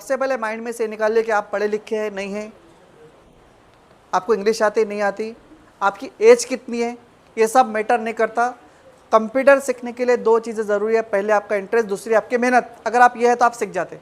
सबसे पहले माइंड में से निकालिए कि आप पढ़े लिखे हैं नहीं हैं, आपको इंग्लिश आती नहीं आती, आपकी एज कितनी है, ये सब मैटर नहीं करता। कंप्यूटर सीखने के लिए दो चीज़ें ज़रूरी है, पहले आपका इंटरेस्ट, दूसरी आपकी मेहनत। अगर आप ये है तो आप सीख जाते।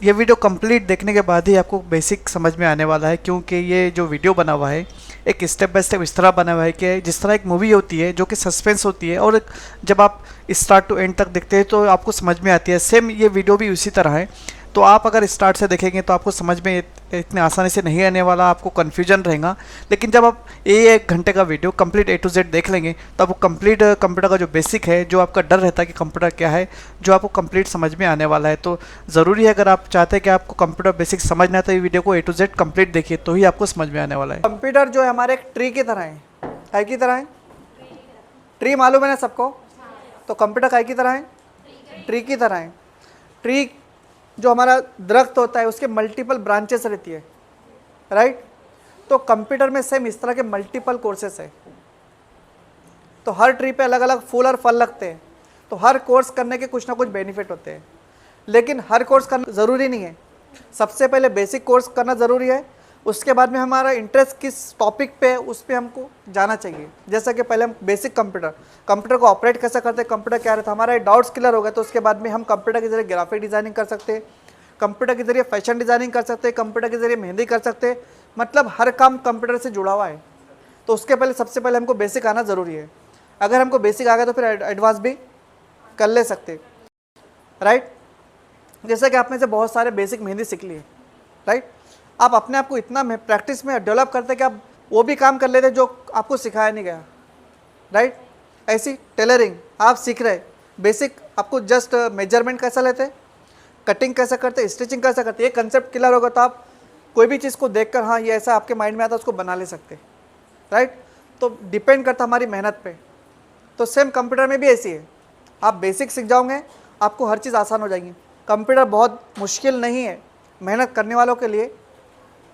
ये वीडियो कंप्लीट देखने के बाद ही आपको बेसिक समझ में आने वाला है, क्योंकि ये जो वीडियो बना हुआ है एक स्टेप बाय स्टेप इस तरह बना हुआ है कि जिस तरह एक मूवी होती है जो कि सस्पेंस होती है और जब आप स्टार्ट टू एंड तक देखते हैं तो आपको समझ में आती है, सेम ये वीडियो भी उसी तरह है। तो आप अगर स्टार्ट से देखेंगे तो आपको समझ में इतने आसानी से नहीं आने वाला, आपको कन्फ्यूजन रहेगा। लेकिन जब आप ये 1 घंटे का video complete A to Z देख लेंगे तो आपको कंप्लीट कंप्यूटर का जो बेसिक है, जो आपका डर रहता है कि कंप्यूटर क्या है, जो आपको कंप्लीट समझ में आने वाला है। तो ज़रूरी है, अगर आप चाहते हैं कि आपको कंप्यूटर बेसिक समझना है तो ये वीडियो को A to Z कंप्लीट देखिए, तो ही आपको समझ में आने वाला है। कंप्यूटर जो है हमारे एक ट्री की तरह है की तरह है? ट्री मालूम है ना सबको? तो कंप्यूटर काय की तरह है? ट्री की तरह है। ट्री जो हमारा दरख्त होता है उसके मल्टीपल ब्रांचेस रहती है, राइट? तो कंप्यूटर में सेम इस तरह के मल्टीपल कोर्सेस है। तो हर ट्री पे अलग अलग फूल और फल लगते हैं। तो हर कोर्स करने के कुछ ना कुछ बेनिफिट होते हैं, लेकिन हर कोर्स करना ज़रूरी नहीं है। सबसे पहले बेसिक कोर्स करना ज़रूरी है, उसके बाद में हमारा इंटरेस्ट किस टॉपिक पे है उस पर हमको जाना चाहिए। जैसा कि पहले हम बेसिक कंप्यूटर को ऑपरेट कैसे करते हैं, कंप्यूटर क्या रहता है, हमारा डाउट्स क्लियर हो गए तो उसके बाद में हम कंप्यूटर के जरिए ग्राफिक डिज़ाइनिंग कर सकते हैं, कंप्यूटर के जरिए फैशन डिज़ाइनिंग कर सकते हैं, कंप्यूटर के जरिए मेहंदी कर सकते हैं। मतलब हर काम कंप्यूटर से जुड़ा हुआ है। तो उसके पहले सबसे पहले हमको बेसिक आना ज़रूरी है। अगर हमको बेसिक आ गया तो फिर एडवांस भी कर ले सकते, राइट? जैसे कि आप में से बहुत सारे बेसिक मेहंदी सीख लिए, राइट? आप अपने आप को इतना प्रैक्टिस में डेवलप करते कि आप वो भी काम कर लेते जो आपको सिखाया नहीं गया, राइट? ऐसी टेलरिंग आप सीख रहे, बेसिक आपको जस्ट मेजरमेंट कैसा लेते, कटिंग कैसे करते, स्टिचिंग कैसे करते, ये कंसेप्ट क्लियर होगा तो आप कोई भी चीज़ को देखकर हाँ ये ऐसा आपके माइंड में आता है उसको बना ले सकते, राइट? तो डिपेंड करता हमारी मेहनत पे। तो सेम कंप्यूटर में भी ऐसी है, आप बेसिक सीख जाओगे आपको हर चीज़ आसान हो जाएगी। कंप्यूटर बहुत मुश्किल नहीं है मेहनत करने वालों के लिए,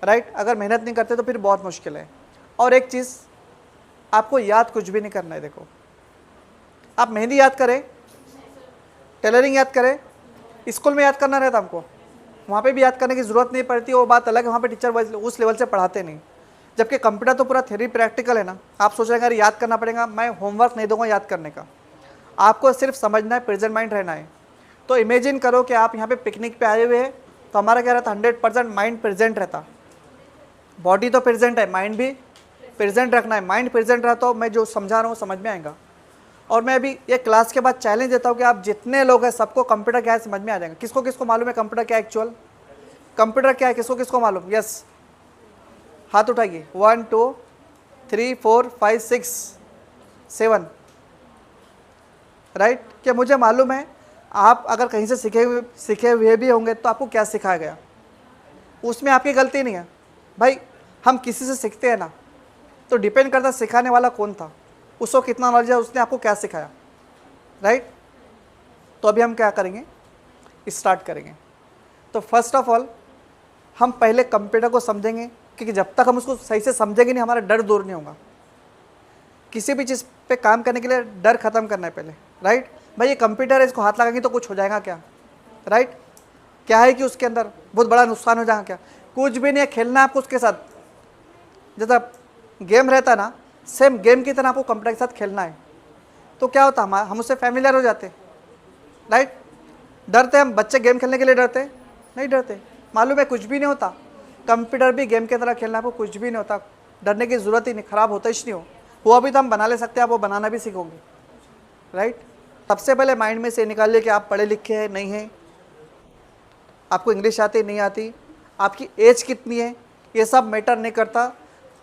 राइट? अगर मेहनत नहीं करते तो फिर बहुत मुश्किल है। और एक चीज़, आपको याद कुछ भी नहीं करना है। देखो, आप मेहंदी याद करें, टेलरिंग याद करें, स्कूल में याद करना रहता हमको, वहाँ पे भी याद करने की ज़रूरत नहीं पड़ती, वो बात अलग है, वहाँ पे टीचर उस लेवल से पढ़ाते नहीं। जबकि कंप्यूटर तो पूरा थ्योरी प्रैक्टिकल है ना। आप सोच रहे हैं अगर याद करना पड़ेगा, मैं होमवर्क नहीं दूंगा याद करने का, आपको सिर्फ समझना है, प्रेजेंट माइंड रहना है। तो इमेजिन करो कि आप यहाँ पे पिकनिक पे आए हुए हैं, तो हमारा क्या रहता, 100% माइंड प्रेजेंट रहता। बॉडी तो प्रेजेंट है, माइंड भी प्रेजेंट रखना है। माइंड प्रेजेंट रहता हो, मैं जो समझा रहा हूँ समझ में आएगा। और मैं अभी ये क्लास के बाद चैलेंज देता हूँ कि आप जितने लोग हैं सबको कंप्यूटर क्या है समझ में आ जाएगा। किसको किसको मालूम है कंप्यूटर क्या है, एक्चुअल कंप्यूटर क्या है, किसको किसको मालूम? यस, हाथ उठाइए। 1 2 3 4 5 6 7, राइट? क्या मुझे मालूम है आप अगर कहीं से सीखे हुए भी होंगे तो आपको क्या सिखाया गया, उसमें आपकी गलती नहीं है। भाई हम किसी से सीखते हैं ना, तो डिपेंड करता सिखाने वाला कौन था, उसको कितना नॉलेज है, उसने आपको क्या सिखाया, राइट? तो अभी हम क्या करेंगे, स्टार्ट करेंगे। तो फर्स्ट ऑफ ऑल हम पहले कंप्यूटर को समझेंगे, क्योंकि जब तक हम उसको सही से समझेंगे नहीं हमारा डर दूर नहीं होगा। किसी भी चीज़ पे काम करने के लिए डर ख़त्म करना है पहले, राइट? भाई ये कंप्यूटर है, इसको हाथ लगाएंगे तो कुछ हो जाएगा क्या, राइट? क्या है कि उसके अंदर बहुत बड़ा नुकसान हो जाएगा क्या? कुछ भी नहीं है, खेलना है आपको उसके साथ। जैसा गेम रहता है ना, सेम गेम की तरह आपको कंप्यूटर के साथ खेलना है। तो क्या होता है, हम उससे फैमिलियर हो जाते, राइट? डरते हम बच्चे गेम खेलने के लिए डरते नहीं? डरते, मालूम है कुछ भी नहीं होता। कंप्यूटर भी गेम की तरह खेलना, आपको कुछ भी नहीं होता, डरने की ज़रूरत ही नहीं, ख़राब होता ही नहीं हो। वो अभी तो हम बना ले सकते हैं, आप वो बनाना भी सीखोगे, राइट? सबसे पहले माइंड में से निकालिए कि आप पढ़े लिखे हैं नहीं हैं, आपको इंग्लिश आती नहीं आती, आपकी एज कितनी है, ये सब मैटर नहीं करता।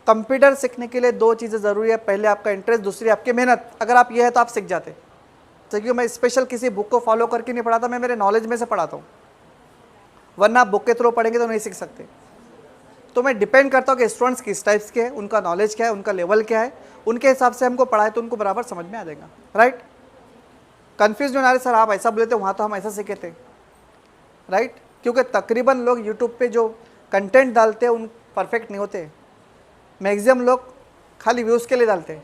कंप्यूटर सीखने के लिए दो चीज़ें ज़रूरी है, पहले आपका इंटरेस्ट, दूसरी आपकी मेहनत। अगर आप ये है तो आप सीख जाते। क्योंकि मैं स्पेशल किसी बुक को फॉलो करके नहीं पढ़ाता, मैं मेरे नॉलेज में से पढ़ाता हूँ, वरना आप बुक के थ्रू पढ़ेंगे तो नहीं सीख सकते। तो मैं डिपेंड करता हूँ कि स्टूडेंट्स किस टाइप्स के हैं, उनका नॉलेज क्या है, उनका लेवल क्या है, उनके हिसाब से हमको पढ़ाए तो उनको बराबर समझ में आ जाएगा, राइट? कन्फ्यूज नहीं आ रहे सर आप ऐसा बोले थे, वहाँ तो हम ऐसा सीखे थे, राइट? क्योंकि तकरीबन लोग यूट्यूब पे जो कंटेंट डालते हैं उन परफेक्ट नहीं होते, मैक्सिमम लोग खाली व्यूज़ के लिए डालते हैं,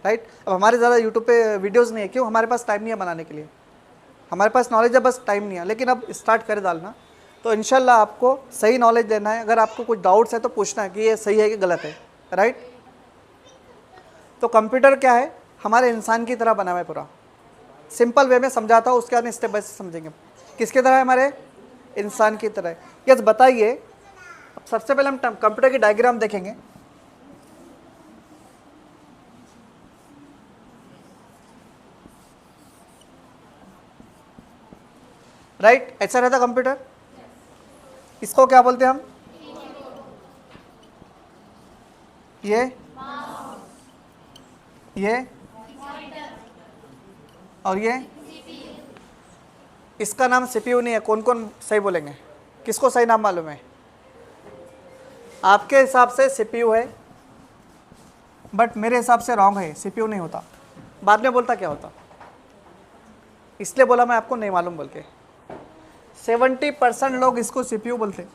राइट? अब हमारे ज़्यादा यूट्यूब पे वीडियोज़ नहीं है, क्यों? हमारे पास टाइम नहीं है बनाने के लिए, हमारे पास नॉलेज है बस टाइम नहीं है। लेकिन अब स्टार्ट करें डालना, तो इंशाल्लाह आपको सही नॉलेज लेना है। अगर आपको कुछ डाउट्स है तो पूछना है कि ये सही है कि गलत है, राइट। तो कंप्यूटर क्या है, हमारे इंसान की तरह बना हुआ है पूरा। सिंपल वे में समझाता हूँ, उसके बाद स्टेप बाय स्टेप समझेंगे। किसकी तरह है, हमारे इंसान की तरह है। यस बताइए, सबसे पहले हम कंप्यूटर की डायग्राम देखेंगे। राइट, ऐसा रहता कंप्यूटर। इसको क्या बोलते हैं हम, ये और ये, इसका नाम सीपीयू नहीं है। कौन कौन सही बोलेंगे, किसको सही नाम मालूम है? आपके हिसाब से सीपीयू है, बट मेरे हिसाब से रॉन्ग है, सीपीयू नहीं होता। बाद में बोलता क्या होता, इसलिए बोला मैं आपको नहीं मालूम बोल के। 70% लोग इसको सीपीयू बोलते,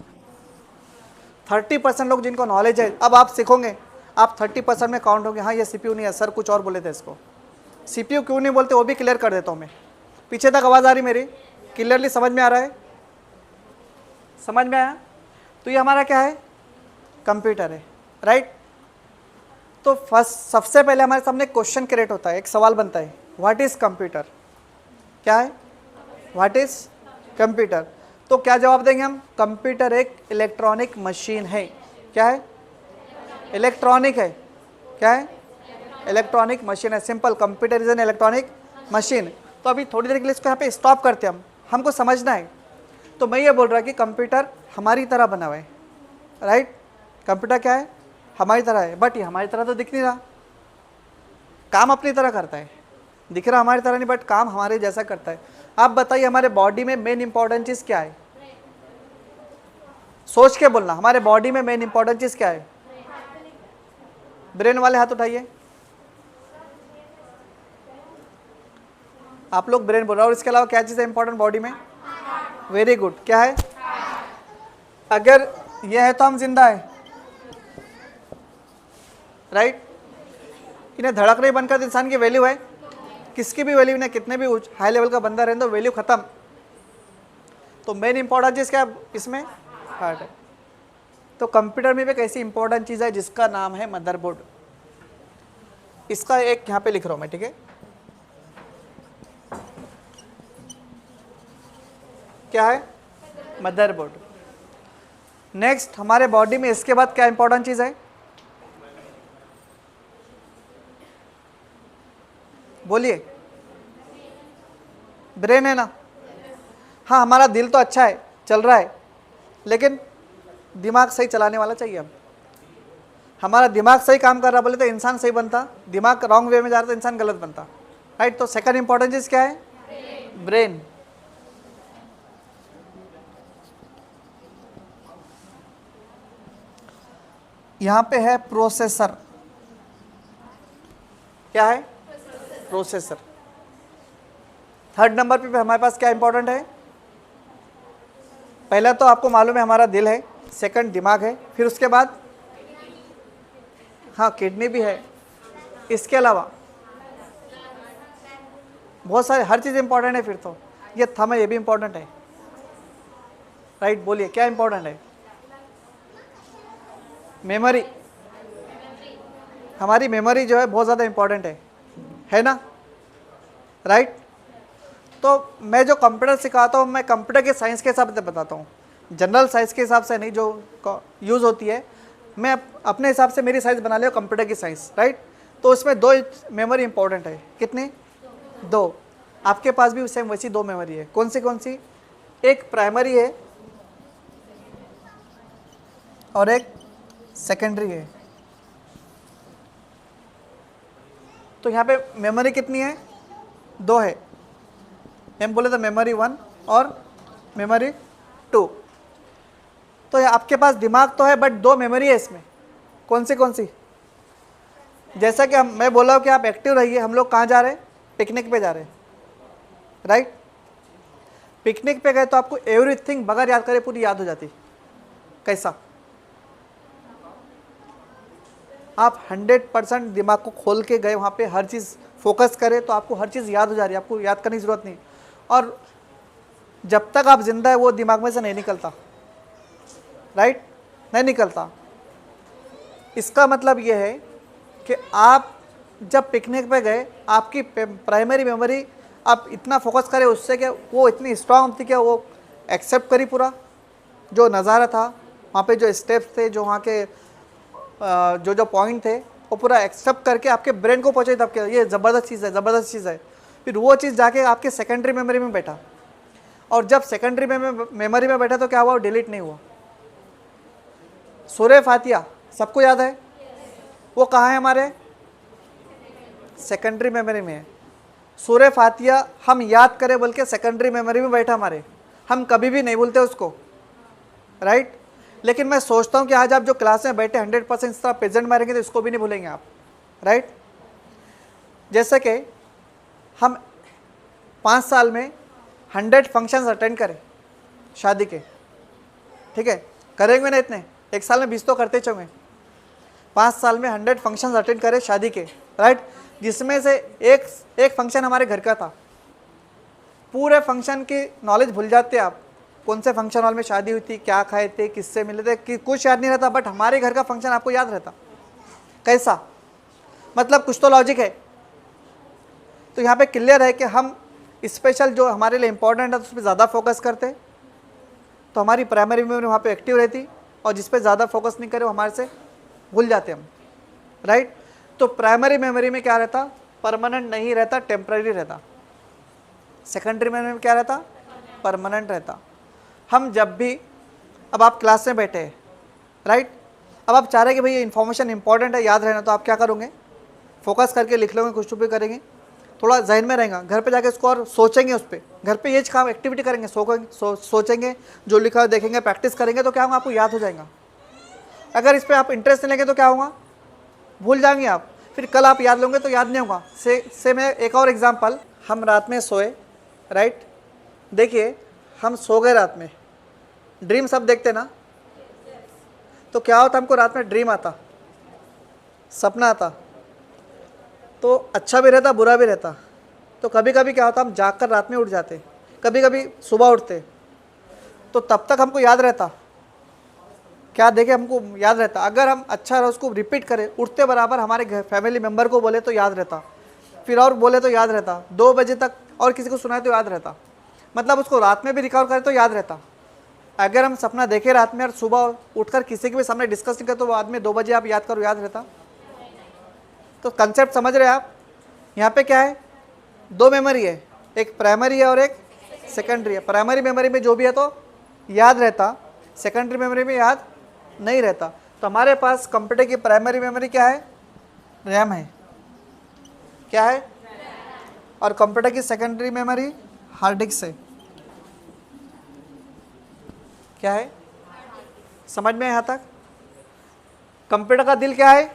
30% लोग जिनको नॉलेज है। अब आप सीखोगे, आप 30% में काउंट होंगे, हाँ ये सीपीयू नहीं है सर, कुछ और बोले थे इसको। सीपीयू क्यों नहीं बोलते वो भी क्लियर कर देता हूँ मैं। पीछे तक आवाज़ आ रही मेरी, क्लियरली समझ में आ रहा है? समझ में आया? तो ये हमारा क्या है, कंप्यूटर है, राइट। तो फर्स्ट सबसे पहले हमारे सामने क्वेश्चन क्रिएट होता है, एक सवाल बनता है, व्हाट इज़ कंप्यूटर। क्या है, व्हाट इज़ कंप्यूटर। तो क्या जवाब देंगे हम, कंप्यूटर एक इलेक्ट्रॉनिक मशीन है। क्या है, इलेक्ट्रॉनिक है। क्या है, इलेक्ट्रॉनिक मशीन है। Simple, computer is an electronic machine. तो अभी थोड़ी देर के लिए इसको यहाँ पे स्टॉप करते हैं, हमको समझना है। तो मैं ये बोल रहा कि कंप्यूटर हमारी तरह बना हुआ है, राइट। कंप्यूटर क्या है, हमारी तरह है, बट ये हमारी तरह तो दिख नहीं रहा। काम अपनी तरह करता है, दिख रहा हमारी तरह नहीं, बट काम हमारे जैसा करता है। आप बताइए हमारे बॉडी में मेन इंपॉर्टेंट चीज़ क्या है, सोच के बोलना। हमारे बॉडी में मेन इंपॉर्टेंट चीज़ क्या है, ब्रेन वाले हाथ उठाइए। आप लोग ब्रेन बोल रहे हो, और इसके अलावा क्या चीज़ है इंपॉर्टेंट बॉडी में? वेरी गुड, क्या है? अगर यह है तो हम जिंदा है, राइट। इन्हें धड़क नहीं बनकर इंसान की वैल्यू है, किसकी भी वैल्यू नहीं, कितने भी हाई लेवल का बंदा रहने दो, वैल्यू खत्म। तो मेन इंपॉर्टेंट चीज़ क्या इसमें, हार्ट है। तो कंप्यूटर में भी एक ऐसी इंपॉर्टेंट चीज़ है जिसका नाम है मदरबोर्ड। इसका एक यहाँ पे लिख रहा हूँ मैं, ठीक है। क्या है, मदरबोर्ड। नेक्स्ट हमारे बॉडी में इसके बाद क्या इंपॉर्टेंट चीज़ है, बोलिए। ब्रेन है ना। हाँ, हमारा दिल तो अच्छा है, चल रहा है, लेकिन दिमाग सही चलाने वाला चाहिए हम। हमारा दिमाग सही काम कर रहा बोले तो इंसान सही बनता, दिमाग रॉन्ग वे में जा रहा तो इंसान गलत बनता, राइट। तो सेकंड इंपॉर्टेंट चीज़ क्या है, ब्रेन। यहाँ पे है प्रोसेसर। क्या है, प्रोसेसर। थर्ड नंबर पे हमारे पास क्या इंपॉर्टेंट है, पहला तो आपको मालूम है हमारा दिल है, सेकंड दिमाग है, फिर उसके बाद हाँ किडनी भी है। इसके अलावा बहुत सारे, हर चीज़ इंपॉर्टेंट है। फिर तो ये थंब है, ये भी इंपॉर्टेंट है, राइट। बोलिए क्या इंपॉर्टेंट है, मेमोरी। हमारी मेमोरी जो है बहुत ज़्यादा इंपॉर्टेंट है ना, राइट। तो मैं जो कंप्यूटर सिखाता हूँ, मैं कंप्यूटर के साइंस के हिसाब से बताता हूँ, जनरल साइंस के हिसाब से नहीं जो यूज़ होती है। मैं अपने हिसाब से मेरी साइंस बना लिया कंप्यूटर की साइंस, राइट। तो उसमें दो मेमोरी इंपॉर्टेंट है, कितनी, दो। आपके पास भी सेम वैसी दो मेमोरी है। कौन सी, एक प्राइमरी है और एक सेकेंडरी है। तो यहाँ पे मेमोरी कितनी है, दो है। हम बोले तो मेमोरी 1 और मेमोरी 2। तो आपके पास दिमाग तो है, बट दो मेमोरी है इसमें। कौन सी, जैसा कि मैं बोला हूँ कि आप एक्टिव रहिए। हम लोग कहाँ जा रहे हैं, पिकनिक पे जा रहे हैं, राइट। पिकनिक पे गए तो आपको एवरीथिंग बगैर याद करे पूरी याद हो जाती। कैसा, आप 100% दिमाग को खोल के गए वहाँ पे, हर चीज़ फोकस करें तो आपको हर चीज़ याद हो जा रही है, आपको याद करने की ज़रूरत नहीं। और जब तक आप जिंदा है वो दिमाग में से नहीं निकलता। राइट, नहीं निकलता। इसका मतलब ये है कि आप जब पिकनिक पे गए, आपकी प्राइमरी मेमोरी आप इतना फोकस करें उससे कि वो इतनी स्ट्रांग थी कि वो एक्सेप्ट करी पूरा जो नज़ारा था, वहाँ पे जो स्टेप्स थे, जो वहाँ के जो जो पॉइंट थे, वो पूरा एक्सेप्ट करके आपके ब्रेन को पहुँचे तब के ये ज़बरदस्त चीज़ है, ज़बरदस्त चीज़ है। फिर वो चीज़ जाके आपके सेकेंडरी मेमोरी में बैठा, और जब सेकेंडरी मेमोरी में बैठा तो क्या हुआ, डिलीट नहीं हुआ। सूरह फातिहा सबको याद है, वो कहाँ है हमारे सेकेंडरी मेमोरी में है। सूरह फातिहा हम याद करें बल्कि सेकेंडरी मेमोरी में बैठा हमारे, हम कभी भी नहीं भूलते उसको, राइट। लेकिन मैं सोचता हूँ कि आज आप जो क्लास में बैठे 100% इस तरह प्रेजेंट मारेंगे तो इसको भी नहीं भूलेंगे आप, राइट। जैसे कि हम 5 साल में 100 फंक्शंस अटेंड करें शादी के, ठीक है, करेंगे ना इतने, एक साल में 20 तो करते चलेंगे। 5 साल में 100 फंक्शंस अटेंड करें शादी के, राइट, जिसमें से एक फंक्शन हमारे घर का था। पूरे फंक्शन की नॉलेज भूल जाते आप, कौन से फंक्शन हॉल में शादी हुई थी, क्या खाए थे, किससे मिले थे, कि कुछ याद नहीं रहता, बट हमारे घर का फंक्शन आपको याद रहता। कैसा, मतलब कुछ तो लॉजिक है। तो यहाँ पे क्लियर है कि हम स्पेशल जो हमारे लिए इंपॉर्टेंट है तो उस पर ज़्यादा फोकस करते, तो हमारी प्राइमरी मेमोरी वहाँ पे एक्टिव रहती, और जिस पे ज़्यादा फोकस नहीं करे वो हमारे से भूल जाते हम, राइट। तो प्राइमरी मेमोरी में क्या रहता, परमानेंट नहीं रहता, टेम्पररी रहता। सेकेंडरी मेमोरी में क्या रहता, परमानेंट रहता। हम जब भी, अब आप क्लास में बैठे हैं, राइट, अब आप चाह रहे हैं कि भाई ये इन्फॉर्मेशन इंपॉर्टेंट है, याद रहना, तो आप क्या करोगे, फोकस करके लिख लोगे, कुछ भी करेंगे, थोड़ा जहन में रहेगा। घर पे जाके इसको और सोचेंगे, उस पर घर पे ये काम एक्टिविटी करेंगे, सोचेंगे, जो लिखा है देखेंगे, प्रैक्टिस करेंगे, तो क्या होगा, आपको याद हो जाएगा। अगर इस पर आप इंटरेस्ट नहीं लेंगे तो क्या होगा, भूल जाएंगे आप, फिर कल आप याद लोगे तो याद नहीं होगा। से मैं एक और एग्जांपल, हम रात में सोए, राइट, देखिए हम सो गए रात में, ड्रीम सब देखते ना, तो क्या होता, हमको रात में ड्रीम आता, सपना आता, तो अच्छा भी रहता, बुरा भी रहता। तो कभी कभी क्या होता, हम जाग कर रात में उठ जाते, कभी कभी सुबह उठते, तो तब तक हमको याद रहता, क्या देखे हमको याद रहता। अगर हम अच्छा रहा उसको रिपीट करें, उठते बराबर हमारे घर फैमिली मेम्बर को बोले तो याद रहता, फिर और बोले तो याद रहता, 2 बजे तक और किसी को सुनाए तो याद रहता, मतलब उसको रात में भी रिकवर करें तो याद रहता। अगर हम सपना देखे रात में और सुबह उठकर किसी के भी सामने डिस्कस नहीं करें तो बाद में 2 बजे आप याद करो, याद रहता। तो कंसेप्ट समझ रहे हैं आप, यहाँ पे क्या है, 2 मेमोरी है, एक प्राइमरी है और एक सेकेंडरी है। प्राइमरी मेमोरी में जो भी है तो याद रहता, सेकेंडरी मेमोरी में याद नहीं रहता। तो हमारे पास कंप्यूटर की प्राइमरी मेमोरी क्या है, रैम है, क्या है, और कंप्यूटर की सेकेंडरी मेमोरी हार्ड डिस्क है, क्या है, समझ में यहाँ तक। कंप्यूटर का दिल क्या है,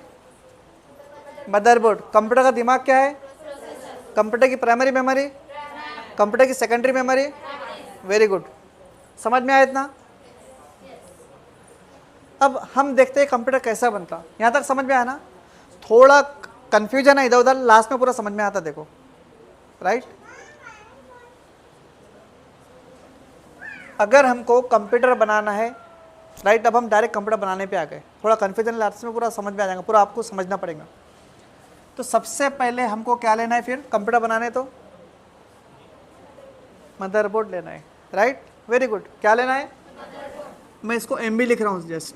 मदरबोर्ड। कंप्यूटर का दिमाग क्या है, कंप्यूटर की प्राइमरी मेमोरी, कंप्यूटर की सेकेंडरी मेमोरी, वेरी गुड, समझ में आया इतना। अब हम देखते हैं कंप्यूटर कैसा बनता, यहाँ तक समझ में आया ना, थोड़ा कंफ्यूजन है इधर उधर, लास्ट में पूरा समझ में आता, देखो, राइट। अगर हमको कंप्यूटर बनाना है, राइट, अब हम डायरेक्ट कंप्यूटर बनाने पे आ गए, थोड़ा कंफ्यूजन लास्ट में पूरा समझ में आ जाएगा, पूरा आपको समझना पड़ेगा। तो सबसे पहले हमको क्या लेना है, फिर कंप्यूटर बनाने तो मदरबोर्ड लेना है, राइट, वेरी गुड। क्या लेना है, मैं इसको MB लिख रहा हूँ जस्ट।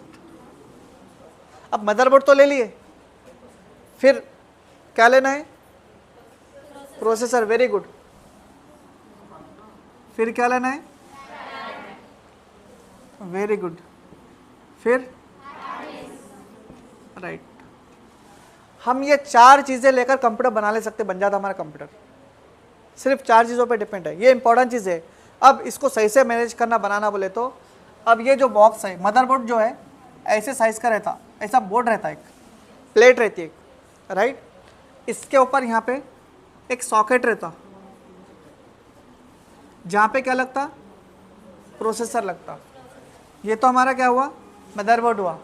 अब मदरबोर्ड तो ले लिए, फिर क्या लेना है, प्रोसेसर, वेरी गुड। फिर क्या लेना है, वेरी गुड, फिर राइट। हम ये 4 चीज़ें लेकर कंप्यूटर बना ले सकते, बन जाता हमारा कंप्यूटर। सिर्फ 4 चीज़ों पे डिपेंड है, ये इंपॉर्टेंट चीज़ है। अब इसको सही से मैनेज करना, बनाना बोले तो, अब ये जो बॉक्स है, मदरबोर्ड जो है ऐसे साइज का रहता, ऐसा बोर्ड रहता है, एक प्लेट रहती है, राइट। इसके ऊपर यहाँ पे एक सॉकेट रहता, जहाँ पे क्या लगता, प्रोसेसर लगता। ये तो हमारा क्या हुआ, मदरबोर्ड हुआ,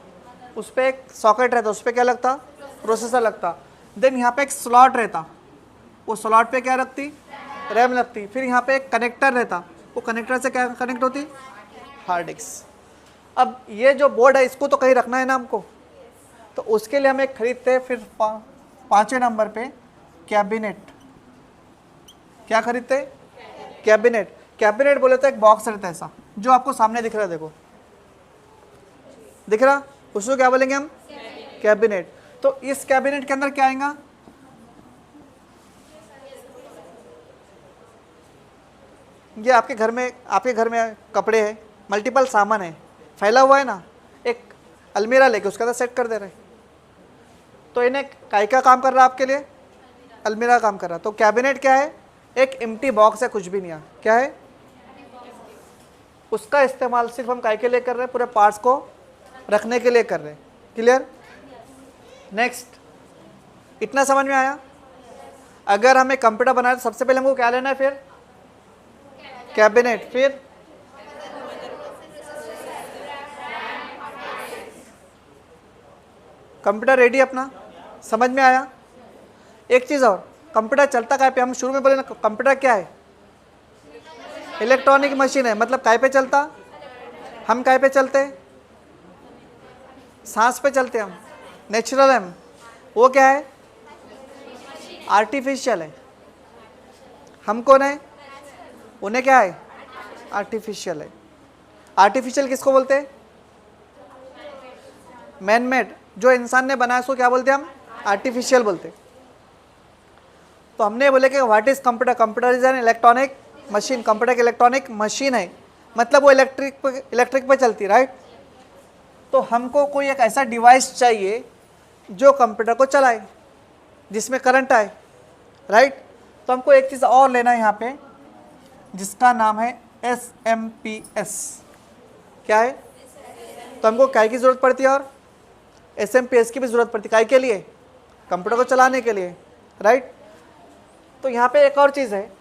उस पर एक सॉकेट रहता, उस पर क्या लगता, प्रोसेसर लगता। देन यहाँ पे एक स्लॉट रहता, वो स्लॉट पे क्या रखती, रैम लगती। फिर यहाँ पे एक कनेक्टर रहता, वो कनेक्टर से क्या कनेक्ट होती, हार्ड डिस्क। अब ये जो बोर्ड है इसको तो कहीं रखना है ना हमको, तो उसके लिए हम एक खरीदते हैं। फिर 5वें नंबर पे कैबिनेट। क्या खरीदते हैं? कैबिनेट। कैबिनेट बोले तो एक बॉक्स रहता है ऐसा, जो आपको सामने दिख रहा है, देखो दिख रहा, उसको क्या बोलेंगे हम? कैबिनेट। तो इस कैबिनेट के अंदर क्या आएगा? ये आपके घर में कपड़े हैं, मल्टीपल सामान है, फैला हुआ है ना, एक अलमीरा लेके उसके अंदर सेट कर दे रहे, तो इन्हें काय का काम कर रहा है आपके लिए? अलमीरा काम कर रहा। तो कैबिनेट क्या है? एक एम्प्टी बॉक्स है, कुछ भी नहीं है। क्या है? उसका इस्तेमाल सिर्फ हम काय के लिए कर रहे हैं? पूरे पार्ट्स को रखने के लिए कर रहे हैं। क्लियर? नेक्स्ट, इतना समझ में आया? अगर हमें कंप्यूटर बनाना है तो सबसे पहले हमको क्या लेना है? फिर कैबिनेट, फिर कंप्यूटर रेडी अपना। समझ में आया? एक चीज़ और, कंप्यूटर चलता काय पे? हम शुरू में बोले ना, कंप्यूटर क्या है? इलेक्ट्रॉनिक मशीन है। मतलब काय पे चलता? हम काय पे चलते? सांस पे चलते हम, नेचुरल है हम। वो क्या है? आर्टिफिशियल है। हम कौन है? उन्हें क्या है? आर्टिफिशियल है। आर्टिफिशियल किसको बोलते हैं? मैन मेड, जो इंसान ने बनाया उसको क्या बोलते हैं हम? आर्टिफिशियल बोलते हैं। तो हमने बोले कि what is computer? Computer is an electronic machine. Computer एक इलेक्ट्रॉनिक मशीन है, मतलब वो इलेक्ट्रिक पे चलती, राइट? तो हमको कोई एक ऐसा डिवाइस चाहिए जो कंप्यूटर को चलाए, जिसमें करंट आए, राइट? तो हमको एक चीज़ और लेना है यहाँ पे, जिसका नाम है SMPS। क्या है? तो हमको काय की ज़रूरत पड़ती है? और SMPS की भी ज़रूरत पड़ती है। काय के लिए? कंप्यूटर को चलाने के लिए, राइट? तो यहाँ पे एक और चीज़ है,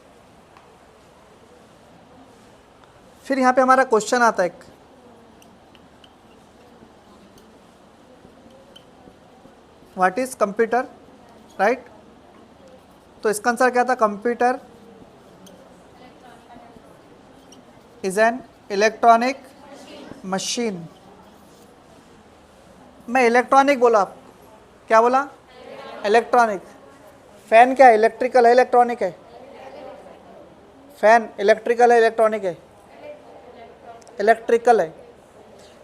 फिर यहाँ पे हमारा क्वेश्चन आता है एक, व्हाट इज कंप्यूटर, राइट? तो इसका आंसर क्या था? Computer is an electronic machine. मैं इलेक्ट्रॉनिक बोला, आप क्या बोला? इलेक्ट्रॉनिक। फैन क्या है? इलेक्ट्रिकल है, इलेक्ट्रॉनिक है? फैन इलेक्ट्रिकल है, इलेक्ट्रॉनिक है? इलेक्ट्रिकल है।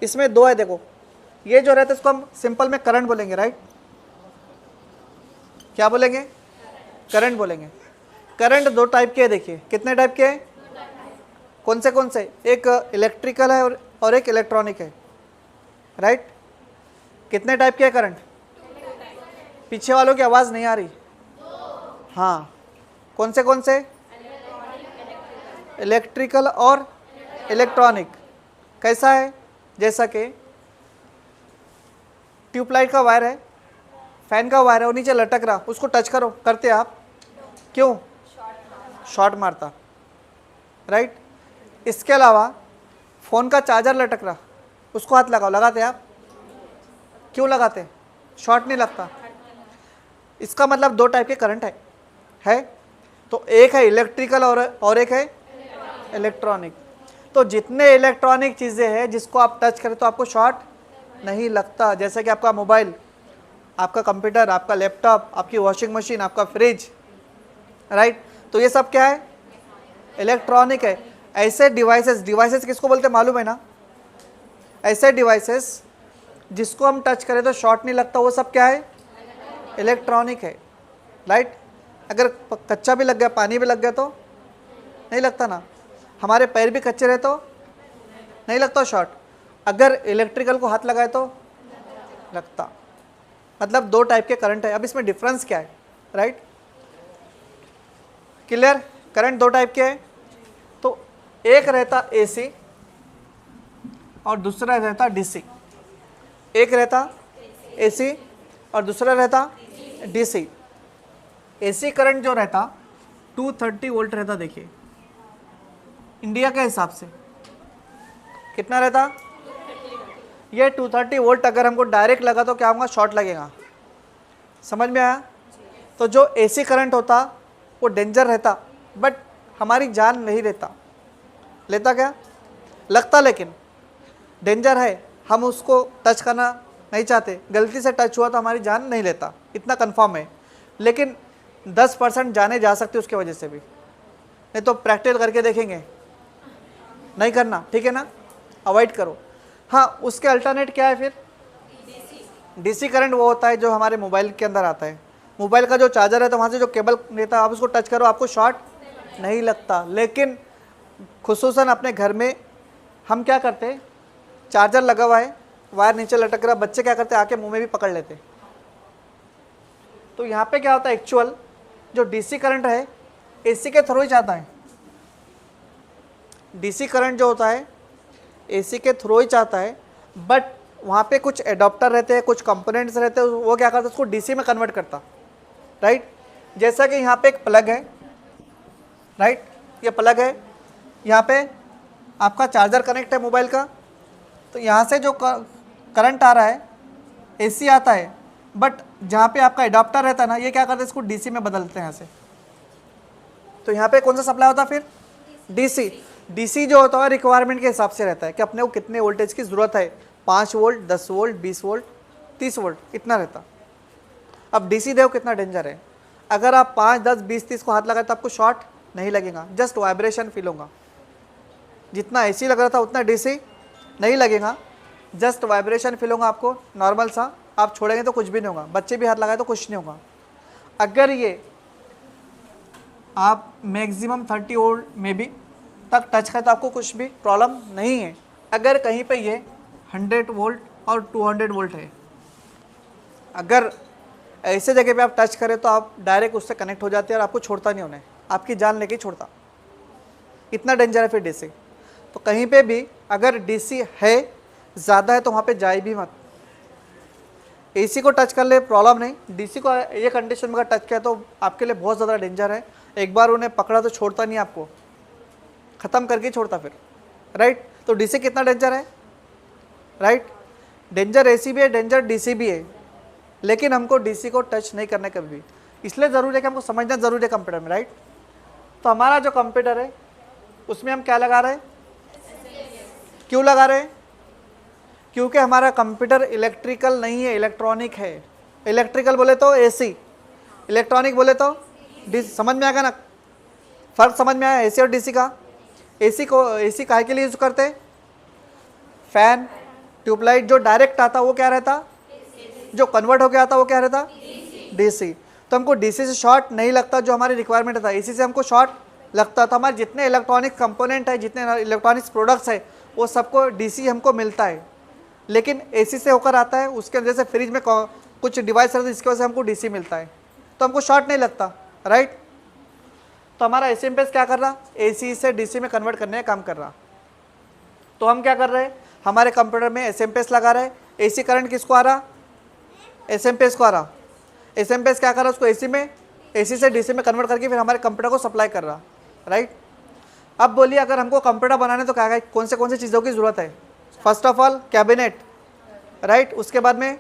इसमें दो है, देखो, ये जो रहता है इसको हम सिंपल में करंट बोलेंगे, राइट? क्या बोलेंगे? करंट बोलेंगे। करंट दो टाइप के है, देखिए कितने टाइप के हैं? कौन से? एक इलेक्ट्रिकल है और एक इलेक्ट्रॉनिक है, राइट? कितने टाइप के है करंट? पीछे वालों की आवाज़ नहीं आ रही। हाँ, कौन से? इलेक्ट्रिकल और इलेक्ट्रॉनिक। कैसा है? जैसा कि ट्यूबलाइट का वायर है, फैन का वायर है, वो नीचे लटक रहा, उसको टच करो, करते आप? क्यों? शॉर्ट मारता, राइट? इसके अलावा फ़ोन का चार्जर लटक रहा, उसको हाथ लगाओ, लगाते आप? क्यों लगाते? शॉर्ट नहीं लगता। इसका मतलब दो टाइप के करंट है? तो एक है इलेक्ट्रिकल और एक है इलेक्ट्रॉनिक। तो जितने इलेक्ट्रॉनिक चीज़ें हैं जिसको आप टच करें तो आपको शॉर्ट नहीं लगता, जैसे कि आपका मोबाइल, आपका कंप्यूटर, आपका लैपटॉप, आपकी वॉशिंग मशीन, आपका फ्रिज, राइट? तो ये सब क्या है? इलेक्ट्रॉनिक है। ऐसे डिवाइसेस किसको बोलते हैं मालूम है ना? ऐसे डिवाइसेस जिसको हम टच करें तो शॉर्ट नहीं लगता, वो सब क्या है? इलेक्ट्रॉनिक है, राइट? अगर कच्चा भी लग गया, पानी भी लग गया तो नहीं लगता ना। हमारे पैर भी कच्चे रहे तो नहीं लगता शॉर्ट। अगर इलेक्ट्रिकल को हाथ लगाए तो लगता। मतलब दो टाइप के करंट है। अब इसमें डिफरेंस क्या है, राइट? क्लियर? करंट दो टाइप के है। तो एक रहता AC और दूसरा रहता DC। एक रहता AC और दूसरा रहता DC। AC करंट जो रहता 230 वोल्ट रहता। देखिए इंडिया के हिसाब से कितना रहता? ये 230 वोल्ट अगर हमको डायरेक्ट लगा तो क्या होगा? शॉर्ट लगेगा। समझ में आया? तो जो AC करंट होता वो डेंजर रहता, बट हमारी जान नहीं लेता। क्या लगता? लेकिन डेंजर है, हम उसको टच करना नहीं चाहते, गलती से टच हुआ तो हमारी जान नहीं लेता, इतना कंफर्म है। लेकिन 10% जाने जा सकती है उसके वजह से भी, नहीं तो प्रैक्टिकल करके देखेंगे, नहीं करना, ठीक है ना, अवॉइड करो। हाँ, उसके अल्टरनेट क्या है फिर? डीसी करंट वो होता है जो हमारे मोबाइल के अंदर आता है। मोबाइल का जो चार्जर है तो वहाँ से जो केबल रहता है, आप उसको टच करो आपको शॉर्ट नहीं लगता। लेकिन खुसूसन अपने घर में हम क्या करते हैं, चार्जर लगा हुआ है, वायर नीचे लटक रहा, बच्चे क्या करते हैं, आके मुंह में भी पकड़ लेते। तो यहाँ पे क्या होता है, एक्चुअल जो डीसी करंट है एसी के थ्रू ही जाता है। डीसी करंट जो होता है एसी के थ्रू ही जाता है, बट वहाँ पे कुछ एडाप्टर रहते हैं, कुछ कंपोनेंट्स रहते हैं, वो क्या करता है, उसको डीसी में कन्वर्ट करता, राइट। जैसा कि यहाँ पे एक प्लग है, राइट, ये प्लग है, यहाँ पे आपका चार्जर कनेक्ट है मोबाइल का, तो यहाँ से जो करंट आ रहा है एसी आता है, बट जहाँ पे आपका एडाप्टर रहता है ना, ये क्या करते हैं, इसको डीसी में बदलते हैं यहाँ से। तो यहाँ पे कौन सा सप्लाई होता है फिर? डीसी। डीसी जो होता है रिक्वायरमेंट के हिसाब से रहता है कि अपने को कितने वोल्टेज की ज़रूरत है, 5 वोल्ट, 10 वोल्ट, 20 वोल्ट, 30 वोल्ट, इतना रहता। अब डीसी देखो कितना डेंजर है, अगर आप 5, 10, 20, 30 को हाथ लगाए तो आपको शॉर्ट नहीं लगेगा, जस्ट वाइब्रेशन फील होगा। जितना एसी लग रहा था उतना डीसी नहीं लगेगा, जस्ट वाइब्रेशन फील होगा आपको, नॉर्मल सा। आप छोड़ेंगे तो कुछ भी नहीं होगा, बच्चे भी हाथ लगाए तो कुछ नहीं होगा। अगर ये आप मैक्सिमम 30 वोल्ट में भी तक टच करें तो आपको कुछ भी प्रॉब्लम नहीं है। अगर कहीं पे ये 100 वोल्ट और 200 वोल्ट है, अगर ऐसे जगह पे आप टच करें तो आप डायरेक्ट उससे कनेक्ट हो जाते हैं और आपको छोड़ता नहीं होना, आपकी जान लेके छोड़ता, इतना डेंजर है फिर डीसी। तो कहीं पे भी अगर डीसी है ज़्यादा है तो वहाँ पे जाए भी मत। एसी को टच कर ले प्रॉब्लम नहीं, डीसी को ये कंडीशन में अगर टच किया तो आपके लिए बहुत ज़्यादा डेंजर है। एक बार उन्हें पकड़ा तो छोड़ता नहीं, आपको ख़त्म करके छोड़ता फिर, राइट। तो डीसी कितना डेंजर है, राइट। डेंजर एसी भी है, डेंजर डीसी भी है, लेकिन हमको डीसी को टच नहीं करना कभी भी, इसलिए ज़रूरी है कि हमको समझना ज़रूरी है कंप्यूटर में, राइट। तो हमारा जो कंप्यूटर है उसमें हम क्या लगा रहे हैं, क्यों लगा रहे हैं? क्योंकि हमारा कंप्यूटर इलेक्ट्रिकल नहीं है, इलेक्ट्रॉनिक है। इलेक्ट्रिकल बोले तो एसी, इलेक्ट्रॉनिक बोले तो डीसी। समझ में आएगा ना, फ़र्क समझ में आया एसी और डीसी का? एसी काहे के लिए यूज़ करते हैं? फैन, ट्यूबलाइट जो डायरेक्ट आता वो क्या रहता, जो कन्वर्ट होकर आता वो क्या रहता, डीसी। तो हमको डीसी से शॉर्ट नहीं लगता, जो हमारी रिक्वायरमेंट था एसी से हमको शॉर्ट लगता। तो हमारे जितने इलेक्ट्रॉनिक कंपोनेंट है, जितने इलेक्ट्रॉनिक्स प्रोडक्ट्स है, वो सबको डीसी हमको मिलता है, लेकिन एसी से होकर आता है। उसके अंदर जैसे फ्रिज में कुछ डिवाइस रहते हैं जिसकी वजह से हमको डीसी मिलता है, तो हमको शॉर्ट नहीं लगता, राइट। तो हमारा एसएमपीएस क्या कर रहा, एसी से डीसी में कन्वर्ट करने का काम कर रहा। तो हम क्या कर रहे हैं, हमारे कंप्यूटर में एसएमपीएस लगा रहे हैं। एसी करंट किसको आ रहा, एसएमपीएस को आ रहा। एसएमपीएस क्या कर रहा है, उसको एसी से डीसी में कन्वर्ट करके फिर हमारे कंप्यूटर को सप्लाई कर रहा, राइट। अब बोलिए अगर हमको कंप्यूटर बनाने तो क्या कौन से चीज़ों की ज़रूरत है? First of all cabinet, right. उसके बाद में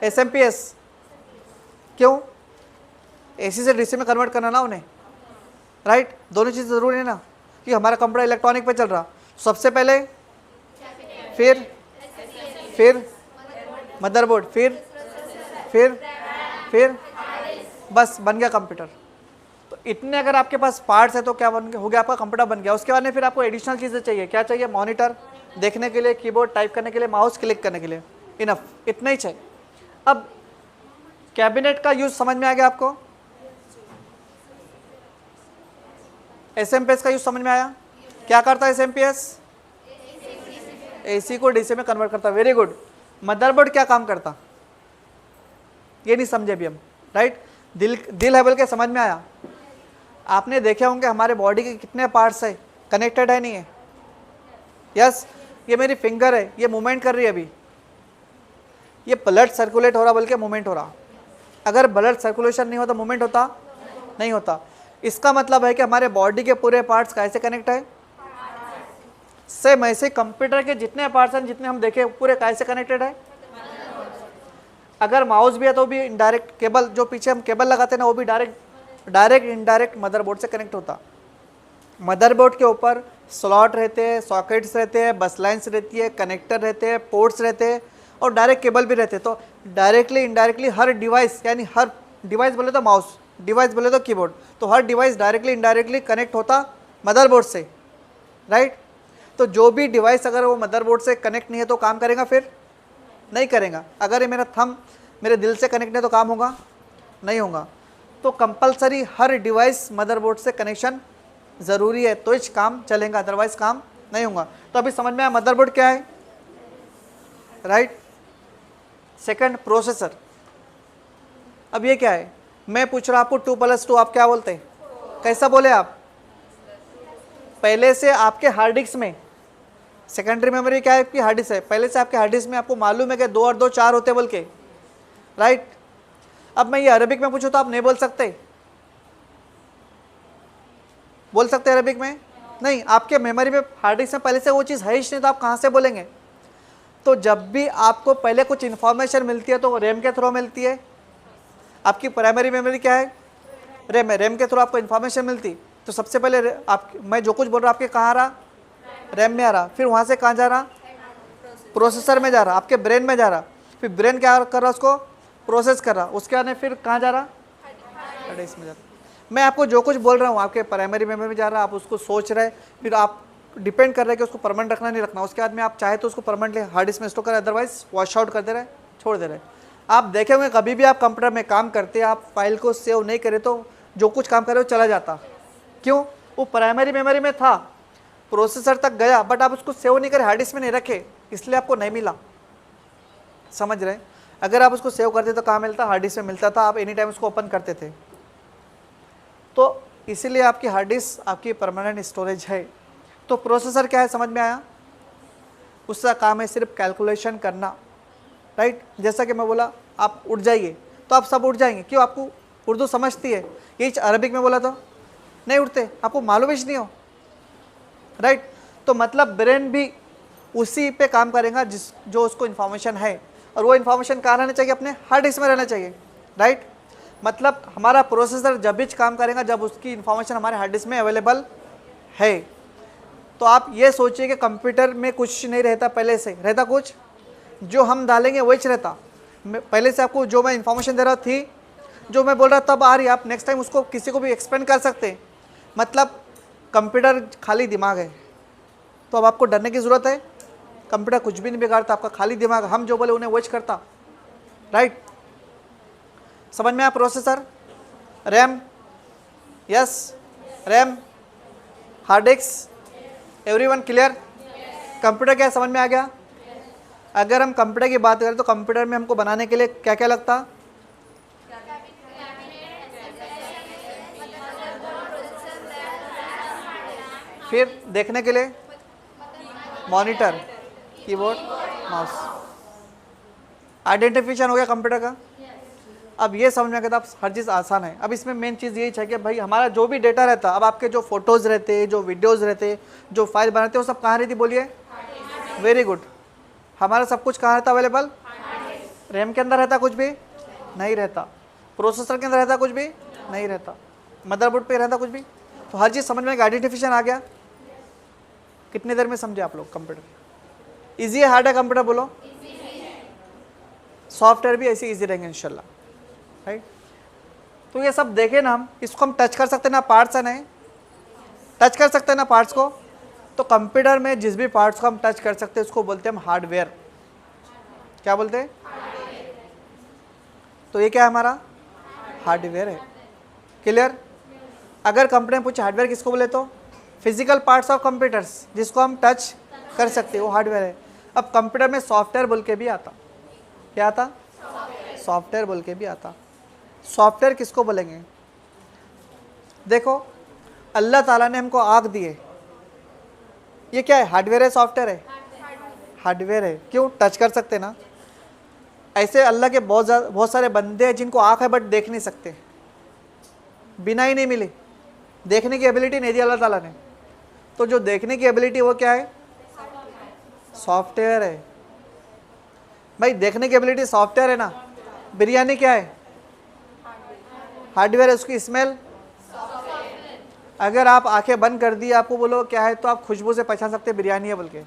एसएमपीएस, क्यों? एसी से डीसी में कन्वर्ट करना ना उन्हें, राइट। दोनों चीज़ ज़रूरी है ना कि हमारा कंप्यूटर इलेक्ट्रॉनिक पे चल रहा। सबसे पहले फिर मदरबोर्ड, फिर बस बन गया कंप्यूटर। तो इतने अगर आपके पास पार्ट्स है तो क्या बन गया, हो गया, आपका कंप्यूटर बन गया। उसके बाद में फिर आपको एडिशनल चीज़ें चाहिए, क्या चाहिए? मॉनिटर देखने के लिए, कीबोर्ड टाइप करने के लिए, माउस क्लिक करने के लिए, इनफ, इतना ही चाहिए। अब कैबिनेट का यूज़ समझ में आ गया आपको, एसएमपीएस का यूज़ समझ में आया? क्या करता है एसएमपीएस? एसी को डीसी में कन्वर्ट करता, वेरी गुड। मदरबोर्ड क्या काम करता, ये नहीं समझे अभी हम, राइट। दिल है बोल के समझ में आया? आपने देखे होंगे हमारे बॉडी के कितने पार्ट्स है, कनेक्टेड है नहीं है? यस, ये मेरी फिंगर है, ये मूवमेंट कर रही है अभी, ये ब्लड सर्कुलेट हो रहा बल्कि मूवमेंट हो रहा। अगर ब्लड सर्कुलेशन नहीं होता, मूवमेंट होता नहीं होता। इसका मतलब है कि हमारे बॉडी के पूरे पार्ट्स कैसे कनेक्ट है, सेम ऐसे कंप्यूटर के जितने पार्ट्स हैं, जितने हम देखे पूरे कैसे कनेक्टेड है। अगर माउस भी है तो भी इनडायरेक्ट केबल, जो पीछे हम केबल लगाते हैं ना, वो भी डायरेक्ट इनडायरेक्ट मदरबोर्ड से कनेक्ट होता। मदरबोर्ड के ऊपर स्लॉट रहते हैं, सॉकेट्स रहते हैं, बस लाइन्स रहती है, कनेक्टर रहते हैं, पोर्ट्स रहते हैं और डायरेक्ट केबल भी रहते हैं। तो डायरेक्टली इनडायरेक्टली हर डिवाइस, यानी हर डिवाइस बोले तो माउस, डिवाइस बोले तो कीबोर्ड, तो हर डिवाइस डायरेक्टली इनडायरेक्टली कनेक्ट होता मदरबोर्ड से, राइट। तो जो भी डिवाइस अगर वो मदरबोर्ड से कनेक्ट नहीं है तो काम करेगा, फिर नहीं करेगा। अगर ये मेरा थंब मेरे दिल से कनेक्ट नहीं तो काम होगा, नहीं होगा। तो कंपलसरी हर डिवाइस मदरबोर्ड से कनेक्शन ज़रूरी है, तो इस काम चलेगा, अदरवाइज काम नहीं होगा। तो अभी समझ में आया मदरबोर्ड क्या है, राइट। Second, processor. अब ये क्या है, मैं पूछ रहा आपको 2+2 आप क्या बोलते हैं, कैसा बोले आप? पहले से आपके हार्ड डिस्क में सेकेंडरी मेमोरी क्या है आपकी, हार्ड डिस्क है। पहले से आपके हार्ड डिस्क में आपको मालूम है कि 2 और 2 4 होते बोल के, राइट। अब मैं ये अरबिक में पूछूँ तो आप नहीं बोल सकते, बोल सकते अरबिक में? नहीं, आपके मेमोरी में हार्ड डिस्क में पहले से वो चीज़ है ही नहीं, तो आप कहाँ से बोलेंगे? तो जब भी आपको पहले कुछ इन्फॉर्मेशन मिलती है तो रैम के थ्रू मिलती है। आपकी प्राइमरी मेमोरी क्या है, रैम है, रैम के थ्रू आपको इन्फॉर्मेशन मिलती। तो सबसे पहले आप, मैं जो कुछ बोल रहा हूँ आपके कहाँ आ रहा, रैम में आ रहा, फिर वहाँ से कहाँ जा रहा, प्रोसेसर में जा रहा, आपके ब्रेन में जा रहा, फिर ब्रेन क्या कर रहा, उसको प्रोसेस कर रहा, उसके बाद फिर कहाँ जा रहा, हार्ड डिस्क में जा रहा। मैं आपको जो कुछ बोल रहा हूँ आपके प्राइमरी मेमोरी में जा रहा, आप उसको सोच रहे, फिर आप डिपेंड कर रहे हैं कि उसको परमानेंट रखना नहीं रखना। उसके बाद में आप चाहे तो उसको परमानेंटली हार्ड डिस्क में स्टोर करें, अदरवाइज वॉश आउट कर दे रहे, छोड़ दे रहे। आप देखेंगे कभी भी आप कंप्यूटर में काम करते हैं, आप फाइल को सेव नहीं करें तो जो कुछ काम करे वो चला जाता। क्यों? वो प्राइमरी मेमोरी में था, प्रोसेसर तक गया, बट आप उसको सेव नहीं करे, हार्ड डिस्क में नहीं रखे, इसलिए आपको नहीं मिला। समझ रहे? अगर आप उसको सेव करते तो कहाँ मिलता, हार्ड डिस्क में मिलता था, आप एनी टाइम उसको ओपन करते थे। तो इसीलिए आपकी हार्ड डिस्क आपकी परमानेंट स्टोरेज है। तो प्रोसेसर क्या है, समझ में आया? उसका काम है सिर्फ कैलकुलेशन करना, राइट। जैसा कि मैं बोला आप उठ जाइए तो आप सब उठ जाएंगे, क्यों? आपको उर्दू समझती है। यही अरबिक में बोला तो नहीं उठते, आपको मालूम ही नहीं हो, राइट। तो मतलब ब्रेन भी उसी पे काम करेगा जो उसको इन्फॉर्मेशन है, और वो इन्फॉर्मेशन कहाँ रहना चाहिए, अपने हार्ड डिस्क में रहना चाहिए, राइट। मतलब हमारा प्रोसेसर जब भी काम करेगा जब उसकी इन्फॉर्मेशन हमारे हार्ड डिस्क में अवेलेबल है। तो आप ये सोचिए कि कंप्यूटर में कुछ नहीं रहता, पहले से रहता कुछ, जो हम डालेंगे वही रहता। पहले से आपको जो मैं इन्फॉर्मेशन दे रहा थी, जो मैं बोल रहा तब आ रही, आप नेक्स्ट टाइम उसको किसी को भी एक्सप्लेन कर सकते हैं। मतलब कंप्यूटर खाली दिमाग है, तो अब आपको डरने की ज़रूरत है? कंप्यूटर कुछ भी नहीं बिगाड़ता, आपका खाली दिमाग, हम जो बोले उन्हें वही करता, राइट। समझ में आया? Processor, RAM, yes, RAM, hard disk, everyone clear? Computer क्या समझ में आ गया? अगर हम कंप्यूटर की बात करें तो कंप्यूटर में हमको बनाने के लिए क्या क्या लगता, फिर देखने के लिए मॉनिटर, कीबोर्ड, माउस, आइडेंटिफिकेशन हो गया कंप्यूटर का। अब ये समझ में आ गया, अब हर चीज़ आसान है। अब इसमें मेन चीज़ यही है कि भाई हमारा जो भी डेटा रहता, अब आपके जो फोटोज़ रहते, जो वीडियोज़ रहते, जो फाइल बनाते, वो सब कहाँ रहती, बोलिए? Very good. हमारा सब कुछ कहाँ रहता अवेलेबल? रैम के अंदर रहता, कुछ भी नहीं रहता। प्रोसेसर के अंदर रहता, कुछ भी नहीं रहता। मदरबोर्ड पे रहता, कुछ भी। तो हर चीज़ समझ में आइडेंटिफिकेशन आ गया। कितनी देर में समझे आप लोग कंप्यूटर? ईजी है, हार्ड है कंप्यूटर, बोलो? सॉफ्टवेयर भी ऐसे ईजी रहेंगे इंशाल्लाह, राइट। तो ये सब देखें ना, हम इसको हम टच कर सकते हैं ना, पार्ट्स है नहीं, टच कर सकते हैं ना पार्ट्स को। तो कंप्यूटर में जिस भी पार्ट्स को हम टच कर सकते हैं उसको बोलते हैं हम हार्डवेयर। क्या बोलते हैं? तो ये क्या है, हमारा हार्डवेयर है। क्लियर? अगर कंपनी पूछे हार्डवेयर किसको बोले तो फिजिकल पार्ट्स ऑफ कंप्यूटर्स जिसको हम टच कर सकते हैं वो हार्डवेयर है। अब कंप्यूटर में सॉफ्टवेयर बोल के भी आता, क्या आता? सॉफ्टवेयर बोल के भी आता। सॉफ्टवेयर किसको बोलेंगे? देखो, अल्लाह ताला ने हमको आँख दी है, ये क्या है, हार्डवेयर है सॉफ्टवेयर है? हार्डवेयर है। क्यों? टच कर सकते ना। ऐसे अल्लाह के बहुत सारे बंदे हैं जिनको आँख है बट देख नहीं सकते, बिना ही नहीं मिली, देखने की एबिलिटी नहीं दी अल्लाह ताला ने। तो जो देखने की एबिलिटी वो क्या है? सॉफ्टवेयर है। भाई देखने की एबिलिटी सॉफ्टवेयर है ना। बिरयानी क्या है? हार्डवेयर है, उसकी स्मेल अगर आप आंखें बंद कर दी, आपको बोलो क्या है, तो आप खुशबू से पहचान सकते हैं बिरयानी है बोल के,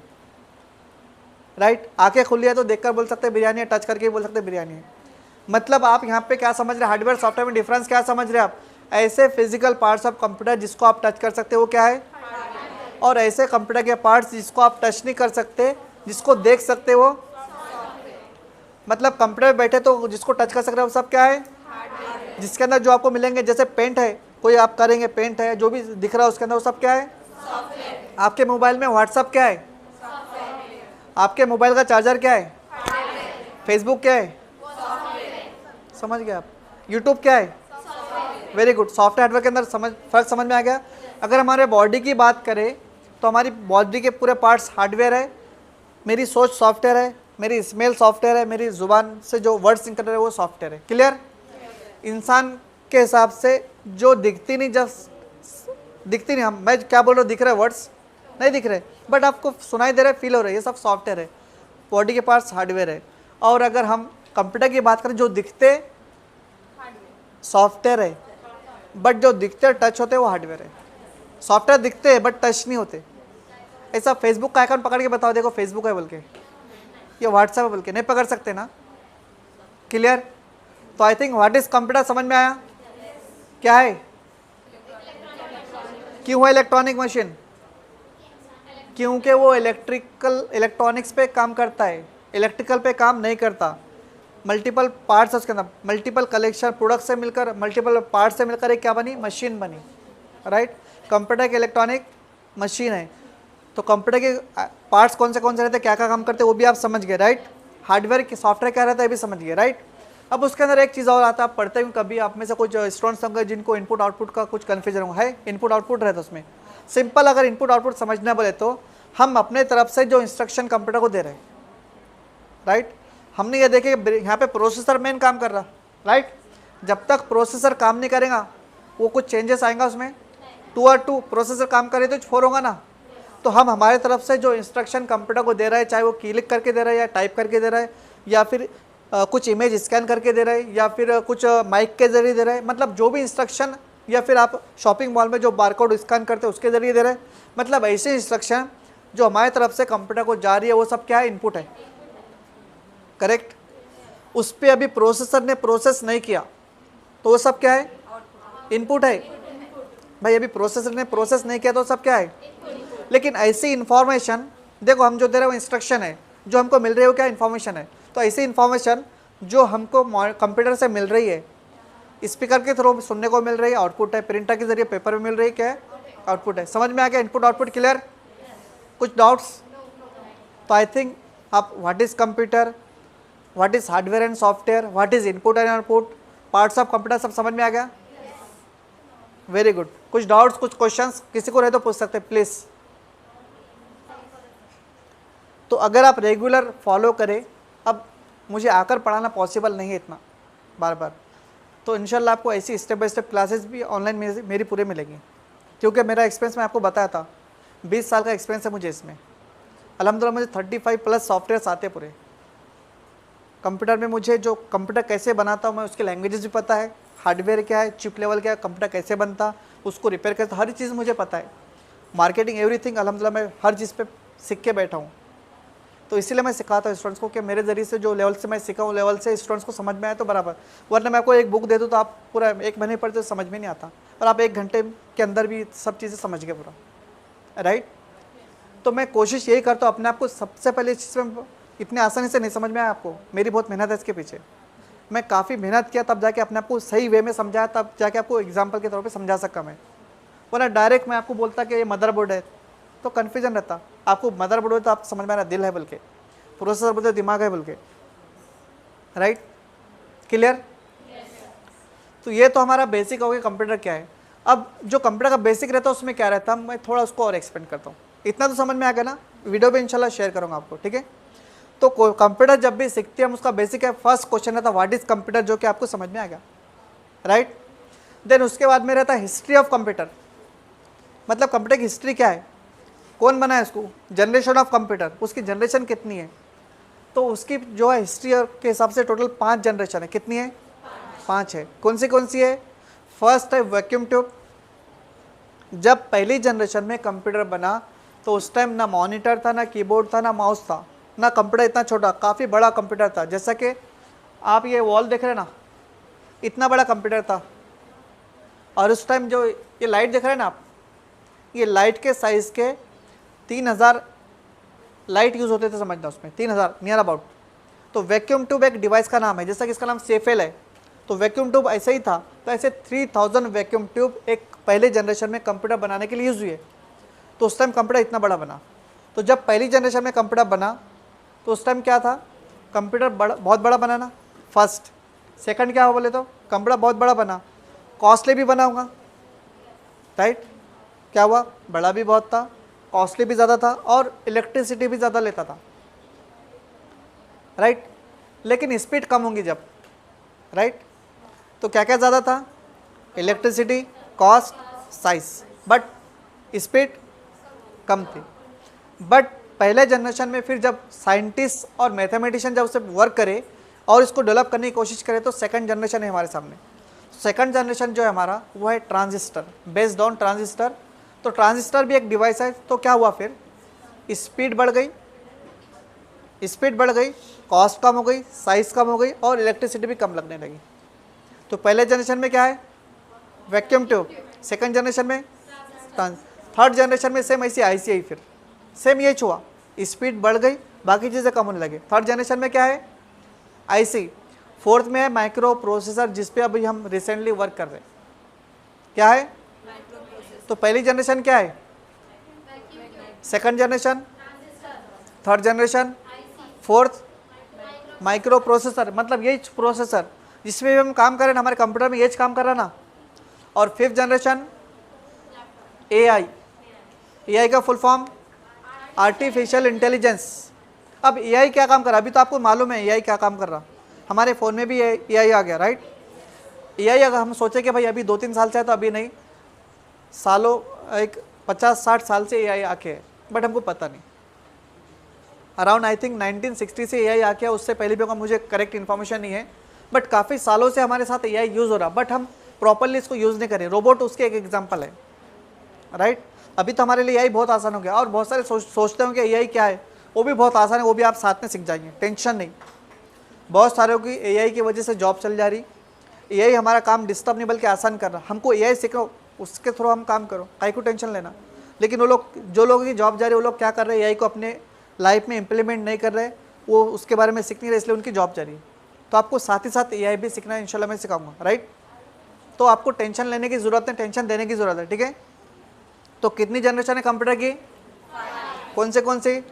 राइट। आंखें खुली है तो देखकर बोल सकते हैं बिरयानी है, टच करके बोल सकते हैं बिरयानी है। मतलब आप यहाँ पे क्या समझ रहे हैं, हार्डवेयर सॉफ्टवेयर में डिफरेंस क्या समझ रहे हैं आप? ऐसे फिजिकल पार्ट्स ऑफ कंप्यूटर जिसको आप टच कर सकते हो वो क्या है, और ऐसे कंप्यूटर के पार्ट्स जिसको आप टच नहीं कर सकते, जिसको देख सकते हो, मतलब कंप्यूटर में बैठे तो जिसको टच कर सकते हो वो सब क्या है, जिसके अंदर जो आपको मिलेंगे, जैसे पेंट है, कोई आप करेंगे पेंट है, जो भी दिख रहा है उसके अंदर वो सब क्या है, आपके मोबाइल में व्हाट्सअप क्या है, आपके मोबाइल का चार्जर क्या है, फेसबुक क्या है, समझ गए आप, यूट्यूब क्या है, वेरी गुड। सॉफ्टवेयर हार्डवेयर के अंदर फर्क समझ में आ गया। अगर हमारे बॉडी की बात करें तो हमारी बॉडी के पूरे पार्ट्स हार्डवेयर है, मेरी सोच सॉफ्टवेयर है, मेरी स्मेल सॉफ्टवेयर है, मेरी ज़ुबान से जो वर्ड्स निकल रहे हैं वो सॉफ्टवेयर है। क्लियर? इंसान के हिसाब से जो दिखती नहीं, हम, मैं क्या बोल रहा हूँ, दिख रहे वर्ड्स नहीं दिख रहे, बट आपको सुनाई दे रहा है, फील हो रहा है, ये सब सॉफ्टवेयर है, बॉडी के पार्ट्स हार्डवेयर है। और अगर हम कंप्यूटर की बात करें, जो दिखते सॉफ्टवेयर है, बट जो दिखते टच होते वो हार्डवेयर है। सॉफ्टवेयर दिखते हैं बट टच नहीं होते। ऐसा फेसबुक का आइकन पकड़ के बताओ, देखो फेसबुक है बोल के, ये व्हाट्सएप है बोल के, नहीं पकड़ सकते ना। क्लियर? तो I think what is computer समझ में आया? क्या है? क्यों है इलेक्ट्रॉनिक मशीन? क्योंकि वो इलेक्ट्रॉनिक्स पे काम करता है, इलेक्ट्रिकल पे काम नहीं करता। मल्टीपल पार्ट्स उसके अंदर, मल्टीपल कलेक्शन प्रोडक्ट से मिलकर, मल्टीपल पार्ट्स से मिलकर एक क्या बनी, मशीन बनी, राइट। कंप्यूटर के इलेक्ट्रॉनिक मशीन है। तो कंप्यूटर के पार्ट्स कौन से रहते हैं, क्या क्या काम करते हैं, वो भी आप समझ गए, राइट। हार्डवेयर की सॉफ्टवेयर क्या रहता है ये भी समझ गए, राइट। अब उसके अंदर एक चीज़ और आता है, आप पढ़ते हुए कभी आप में से कुछ स्टूडेंट्स होंगे जिनको इनपुट आउटपुट का कुछ कन्फ्यूजन हो, है इनपुट आउटपुट रहता है उसमें। सिंपल अगर इनपुट आउटपुट समझना बोले तो हम अपने तरफ से जो इंस्ट्रक्शन कंप्यूटर को दे रहे हैं, राइट। हमने ये देखे यहाँ पे प्रोसेसर मेन काम कर रहा, राइट। जब तक प्रोसेसर काम नहीं करेगा वो कुछ चेंजेस आएगा उसमें, 2 और 2 प्रोसेसर काम करे तो 4 होगा ना। तो हम हमारे तरफ से जो इंस्ट्रक्शन कंप्यूटर को दे रहा है, चाहे वो क्लिक करके दे रहा है या टाइप करके दे रहा है, या फिर कुछ इमेज स्कैन करके दे रहा है, या फिर कुछ माइक के जरिए दे रहा है, मतलब जो भी इंस्ट्रक्शन, या फिर आप शॉपिंग मॉल में जो बारकोड स्कैन करते हैं उसके जरिए दे रहे हैं, मतलब ऐसे इंस्ट्रक्शन जो हमारे तरफ से कंप्यूटर को जा रही है वो सब क्या है, इनपुट है, करेक्ट। उस पर अभी प्रोसेसर ने प्रोसेस नहीं किया तो वो सब क्या है, इनपुट है। भाई अभी प्रोसेसर ने प्रोसेस नहीं किया तो सब क्या है, लेकिन ऐसी इन्फॉर्मेशन, देखो हम जो दे रहे हैं वो इंस्ट्रक्शन है, जो हमको मिल रही है वो क्या इन्फॉर्मेशन है। तो ऐसी इन्फॉर्मेशन जो हमको कंप्यूटर से मिल रही है, स्पीकर के थ्रू सुनने को मिल रही है, आउटपुट है। प्रिंटर के जरिए पेपर में मिल रही है, क्या है, आउटपुट है। समझ में आ गया इनपुट आउटपुट? क्लियर? कुछ डाउट्स? तो आई थिंक आप what is computer, what is hardware and software, what is input and output, parts of computer सब समझ में आ गया? Very good. कुछ डाउट्स, कुछ क्वेश्चंस किसी को रहे तो पूछ सकते हैं प्लीज़। तो अगर आप रेगुलर फॉलो करें, अब मुझे आकर पढ़ाना पॉसिबल नहीं है इतना बार बार, तो इंशाल्लाह आपको ऐसी स्टेप बाय स्टेप क्लासेस भी ऑनलाइन मेरी पूरे मिलेगी, क्योंकि मेरा एक्सपीरियंस मैं आपको बताया था, 20 साल का एक्सपीरियंस है मुझे इसमें। अल्हम्दुलिल्लाह मुझे 35+ सॉफ्टवेयर्स आते पूरे कंप्यूटर में। मुझे जो कंप्यूटर कैसे बनाता हूँ मैं, उसके लैंग्वेजेस भी पता है, हार्डवेयर क्या है, चिप लेवल क्या है, कंप्यूटर कैसे बनता, उसको रिपेयर कैसे, हर चीज़ मुझे पता है। मार्केटिंग एवरीथिंग अल्हम्दुलिल्लाह मैं हर चीज़ पे सीख के बैठा हूँ। तो इसीलिए मैं सिखाता हूँ स्टूडेंट्स को कि मेरे ज़रिए से जो लेवल से मैं सीखा हूँ, लेवल से स्टूडेंट्स को समझ में आए तो बराबर। वरना मैं आपको एक बुक दे दूँ तो आप पूरा 1 महीने पढ़ते तो समझ में नहीं आता, और आप 1 घंटे के अंदर भी सब चीज़ें समझ गए पूरा, राइट। तो मैं कोशिश यही करता हूँ अपने आप को, सबसे पहले इस चीज़ में इतने आसानी से नहीं समझ में आया आपको, मेरी बहुत मेहनत है इसके पीछे। मैं काफ़ी मेहनत किया तब जाके अपने आप को सही वे में समझाया, तब जाके आपको एग्जाम्पल के तौर पे समझा सका मैं। वरना डायरेक्ट मैं आपको बोलता कि ये मदरबोर्ड है तो कन्फ्यूजन रहता। आपको मदरबोर्ड हो तो आप समझ में आ रहा दिल है बोल के, प्रोसेसर बोलते दिमाग है बोल के, राइट। क्लियर? तो ये तो हमारा बेसिक हो गया कंप्यूटर क्या है। अब जो कंप्यूटर का बेसिक रहता है उसमें क्या रहता है, मैं थोड़ा उसको और एक्सपेंड करता हूँ। इतना तो समझ में आ गया ना, वीडियो पे इंशाल्लाह शेयर करूँगा आपको, ठीक है। तो कंप्यूटर जब भी सीखते हैं हम, उसका बेसिक है, फर्स्ट क्वेश्चन रहता है व्हाट इज कंप्यूटर, जो कि आपको समझ में आ गया, राइट। देन उसके बाद में रहता है हिस्ट्री ऑफ कंप्यूटर, मतलब कंप्यूटर की हिस्ट्री क्या है, कौन बनाया इसको, जनरेशन ऑफ कंप्यूटर, उसकी जनरेशन कितनी है। तो उसकी जो है हिस्ट्री के हिसाब से टोटल 5 जनरेशन है। कितनी है? 5 है। कौन सी है? फर्स्ट है वैक्यूम ट्यूब, जब पहली जनरेशन में कंप्यूटर बना तो उस टाइम ना मॉनिटर था, ना कीबोर्ड था, ना माउस था, ना कंप्यूटर इतना छोटा, काफ़ी बड़ा कंप्यूटर था। जैसा कि आप ये वॉल देख रहे हैं ना, इतना बड़ा कंप्यूटर था। और उस टाइम जो ये लाइट देख रहे हैं ना आप, ये लाइट के साइज़ के 3000 लाइट यूज़ होते थे, समझना उसमें 3000 नियर अबाउट। तो वैक्यूम ट्यूब एक डिवाइस का नाम है, जैसा कि इसका नाम सेफेल है, तो वैक्यूम ट्यूब ऐसे ही था। तो ऐसे 3000 वैक्यूम ट्यूब एक पहले जनरेशन में कंप्यूटर बनाने के लिए यूज़ हुए। तो उस टाइम कंप्यूटर इतना बड़ा बना। तो जब पहली जनरेशन में कंप्यूटर बना तो उस टाइम क्या था, कंप्यूटर बहुत बड़ा बनाना फर्स्ट। सेकंड क्या हो बोले तो कंप्यूटर बहुत बड़ा बना, कॉस्टली भी बना होगा, राइट। क्या हुआ, बड़ा भी बहुत था, कॉस्टली भी ज़्यादा था और इलेक्ट्रिसिटी भी ज़्यादा लेता था, राइट। लेकिन स्पीड कम होंगी जब, राइट। तो क्या क्या ज़्यादा था, electricity, cost, size, but speed कम थी। बट पहले जनरेशन में फिर जब साइंटिस्ट और मैथमेटिशियन जब उसे वर्क करे और इसको डेवलप करने की कोशिश करे तो सेकंड जनरेशन है हमारे सामने। सेकंड जनरेशन जो है हमारा वो है ट्रांजिस्टर, बेस्ड ऑन ट्रांजिस्टर। तो ट्रांजिस्टर भी एक डिवाइस है। तो क्या हुआ फिर, स्पीड बढ़ गई, कॉस्ट कम हो गई, साइज़ कम हो गई और इलेक्ट्रिसिटी भी कम लगने लगी। तो पहले जनरेशन में क्या है, वैक्यूम ट्यूब। सेकंड जनरेशन में थर्ड जनरेशन में सेम ऐसी आईसी आई, फिर सेम ये हुआ, स्पीड बढ़ गई, बाकी चीज़ें कम होने लगी। थर्ड जनरेशन में क्या है, आईसी। फोर्थ में है माइक्रो प्रोसेसर, जिस पे अभी हम रिसेंटली वर्क कर रहे हैं। क्या है, तो पहली जनरेशन क्या है, second generation, third generation, fourth micro processor, मतलब यही प्रोसेसर जिसमें हम काम कर रहे हैं, हमारे कंप्यूटर में यही काम कर रहा ना। और फिफ्थ जनरेशन एआई, एआई का फुल फॉर्म आर्टिफिशियल इंटेलिजेंस। अब एआई क्या काम कर रहा है, अभी तो आपको मालूम है एआई क्या काम कर रहा, हमारे फ़ोन में भी एआई आ गया, राइट। एआई अगर हम सोचे कि भाई अभी 2-3 साल से है, तो अभी नहीं, सालों, एक 50-60 साल से एआई आके है, बट हमको पता नहीं। अराउंड आई थिंक 1960 से एआई आके है, उससे पहले भी होगा, मुझे करेक्ट इन्फॉर्मेशन नहीं है, बट काफ़ी सालों से हमारे साथ एआई यूज़ हो रहा, बट हम प्रॉपरली इसको यूज़ नहीं करें। रोबोट उसके एक एग्जांपल है, राइट। अभी तो हमारे लिए एआई बहुत आसान हो गया, और बहुत सारे सोचते हो कि एआई क्या है, वो भी बहुत आसान है, वो भी आप साथ में सीख जाएंगे, टेंशन नहीं। बहुत सारों की एआई की वजह से जॉब चल जा रही। एआई हमारा काम डिस्टर्ब नहीं बल्कि आसान कर रहा, हमको एआई सीखो, उसके थ्रू हम काम करो, काहे को टेंशन लेना। लेकिन वो लोग, जो लोगों की जॉब जा रही है, वो लोग क्या कर रहे हैं, एआई को अपने लाइफ में इम्प्लीमेंट नहीं कर रहे, वो उसके बारे में सीख नहीं रहे, इसलिए उनकी जॉब जा रही है। तो आपको साथ ही साथ एआई भी सीखना है, इंशाल्लाह मैं सिखाऊंगा, राइट। तो आपको टेंशन लेने की ज़रूरत नहीं, टेंशन देने की ज़रूरत है, ठीक है। तो कितनी जनरेशन है कंप्यूटर की, कौन सी,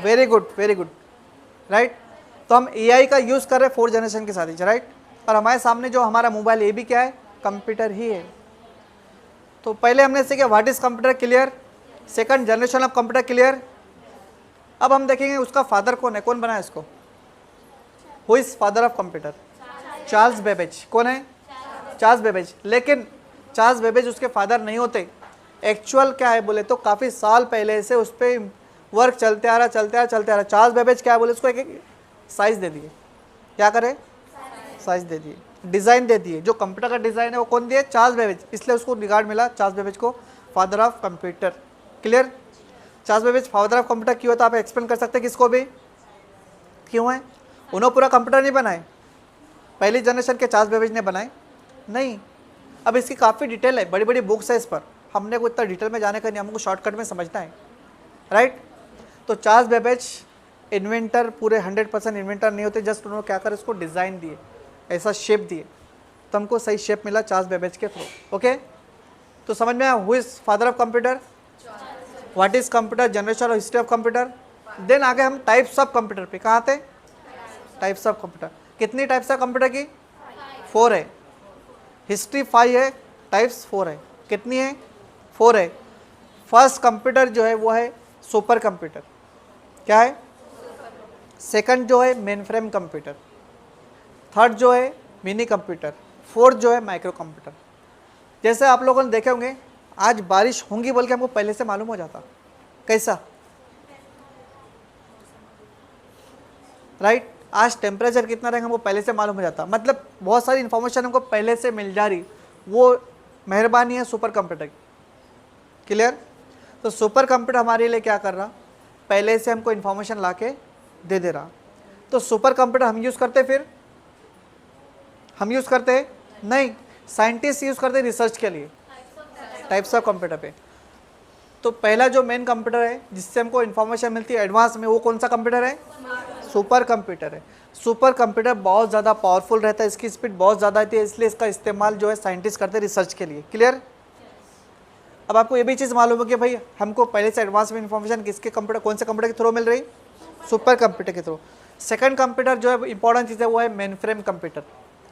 वेरी गुड, राइट। तो हम एआई का यूज़ कर रहे हैं 4th जनरेशन के साथ ही, राइट। और हमारे सामने जो हमारा मोबाइल, ये भी क्या है, कंप्यूटर ही है। तो पहले हमने सीखा what is computer, clear. Second generation of computer, clear. अब हम देखेंगे उसका फादर कौन है, कौन बनाया इसको, who is father of computer, Charles Babbage. कौन है, चार्ल्स बेबेज। लेकिन चार्ल्स बेबेज उसके फादर नहीं होते। एक्चुअल क्या है बोले तो काफ़ी साल पहले से उस पर वर्क चलते आ रहा। चार्ल्स बेबेज क्या है बोले, उसको एक साइज़ दे दिए, क्या करे, साइज़ दे दिए, डिज़ाइन दे दिए। जो कंप्यूटर का डिज़ाइन है वो कौन दिए, चार्ल्स बेबेज, इसलिए उसको रिगार्ड मिला चार्ल्स बेबेज को father of computer, clear. Charles Babbage father of computer क्यों, तो आप एक्सप्लेन कर सकते हैं किसको भी, क्यों है। उन्होंने पूरा कंप्यूटर नहीं बनाए, पहली जनरेशन के चार्ल्स बेबेज ने बनाए नहीं। अब इसकी काफ़ी डिटेल है, बड़ी बड़ी बुक्स है इस पर, हमने को इतना डिटेल में जाने का नहीं, हमको शॉर्टकट में समझना है, राइट। तो चार्ल्स बेबेज इन्वेंटर, पूरे 100% इन्वेंटर नहीं होते, जस्ट उन्होंने क्या कर इसको डिज़ाइन दिए, ऐसा शेप दिए, तो हमको सही शेप मिला चार्ल्स बेबेज के थ्रू, ओके। तो समझ में आया, who is father of computer, what is computer, generation और हिस्ट्री ऑफ कंप्यूटर। देन आगे हम टाइप्स ऑफ कंप्यूटर पे कहाँ थे, टाइप्स ऑफ कंप्यूटर। कितनी टाइप्स ऑफ कंप्यूटर की, 4 है, हिस्ट्री 5 है, टाइप्स 4 है। कितनी है, 4 है। फर्स्ट कंप्यूटर जो है वो है सुपर कंप्यूटर, क्या है, सेकंड जो है मेन फ्रेम कंप्यूटर, थर्ड जो है मिनी कंप्यूटर, फोर्थ जो है माइक्रो कंप्यूटर। जैसे आप लोगों ने देखे होंगे आज बारिश होंगी बोल के हमको पहले से मालूम हो जाता, कैसा, राइट। आज टेम्परेचर कितना रहेगा हमको पहले से मालूम हो जाता, मतलब बहुत सारी इन्फॉर्मेशन हमको पहले से मिल जा रही, वो मेहरबानी है सुपर कंप्यूटर की। क्लियर? तो सुपर कंप्यूटर हमारे लिए क्या कर रहा, पहले से हमको इन्फॉर्मेशन ला के दे दे रहा। तो सुपर कंप्यूटर हम यूज़ करते, फिर हम यूज़ करते नहीं, साइंटिस्ट यूज़ करते रिसर्च के लिए, टाइप्स ऑफ कंप्यूटर पे। तो पहला जो मेन कंप्यूटर है जिससे हमको इन्फॉर्मेशन मिलती है एडवांस में, वो कौन सा कंप्यूटर है? सुपर कंप्यूटर है। सुपर कंप्यूटर बहुत ज़्यादा पावरफुल रहता है, इसकी स्पीड बहुत ज़्यादा होती है, इसलिए इसका इस्तेमाल जो है साइंटिस्ट करते हैं रिसर्च के लिए। क्लियर? अब आपको ये भी चीज़ मालूम है कि भाई हमको पहले से एडवांस में इन्फॉर्मेशन किसके कंप्यूटर, कौन से कंप्यूटर के थ्रू मिल रही? सुपर कंप्यूटर के थ्रू। सेकंड कंप्यूटर जो है इंपॉर्टेंट चीज़ है वो है मेन फ्रेम कंप्यूटर।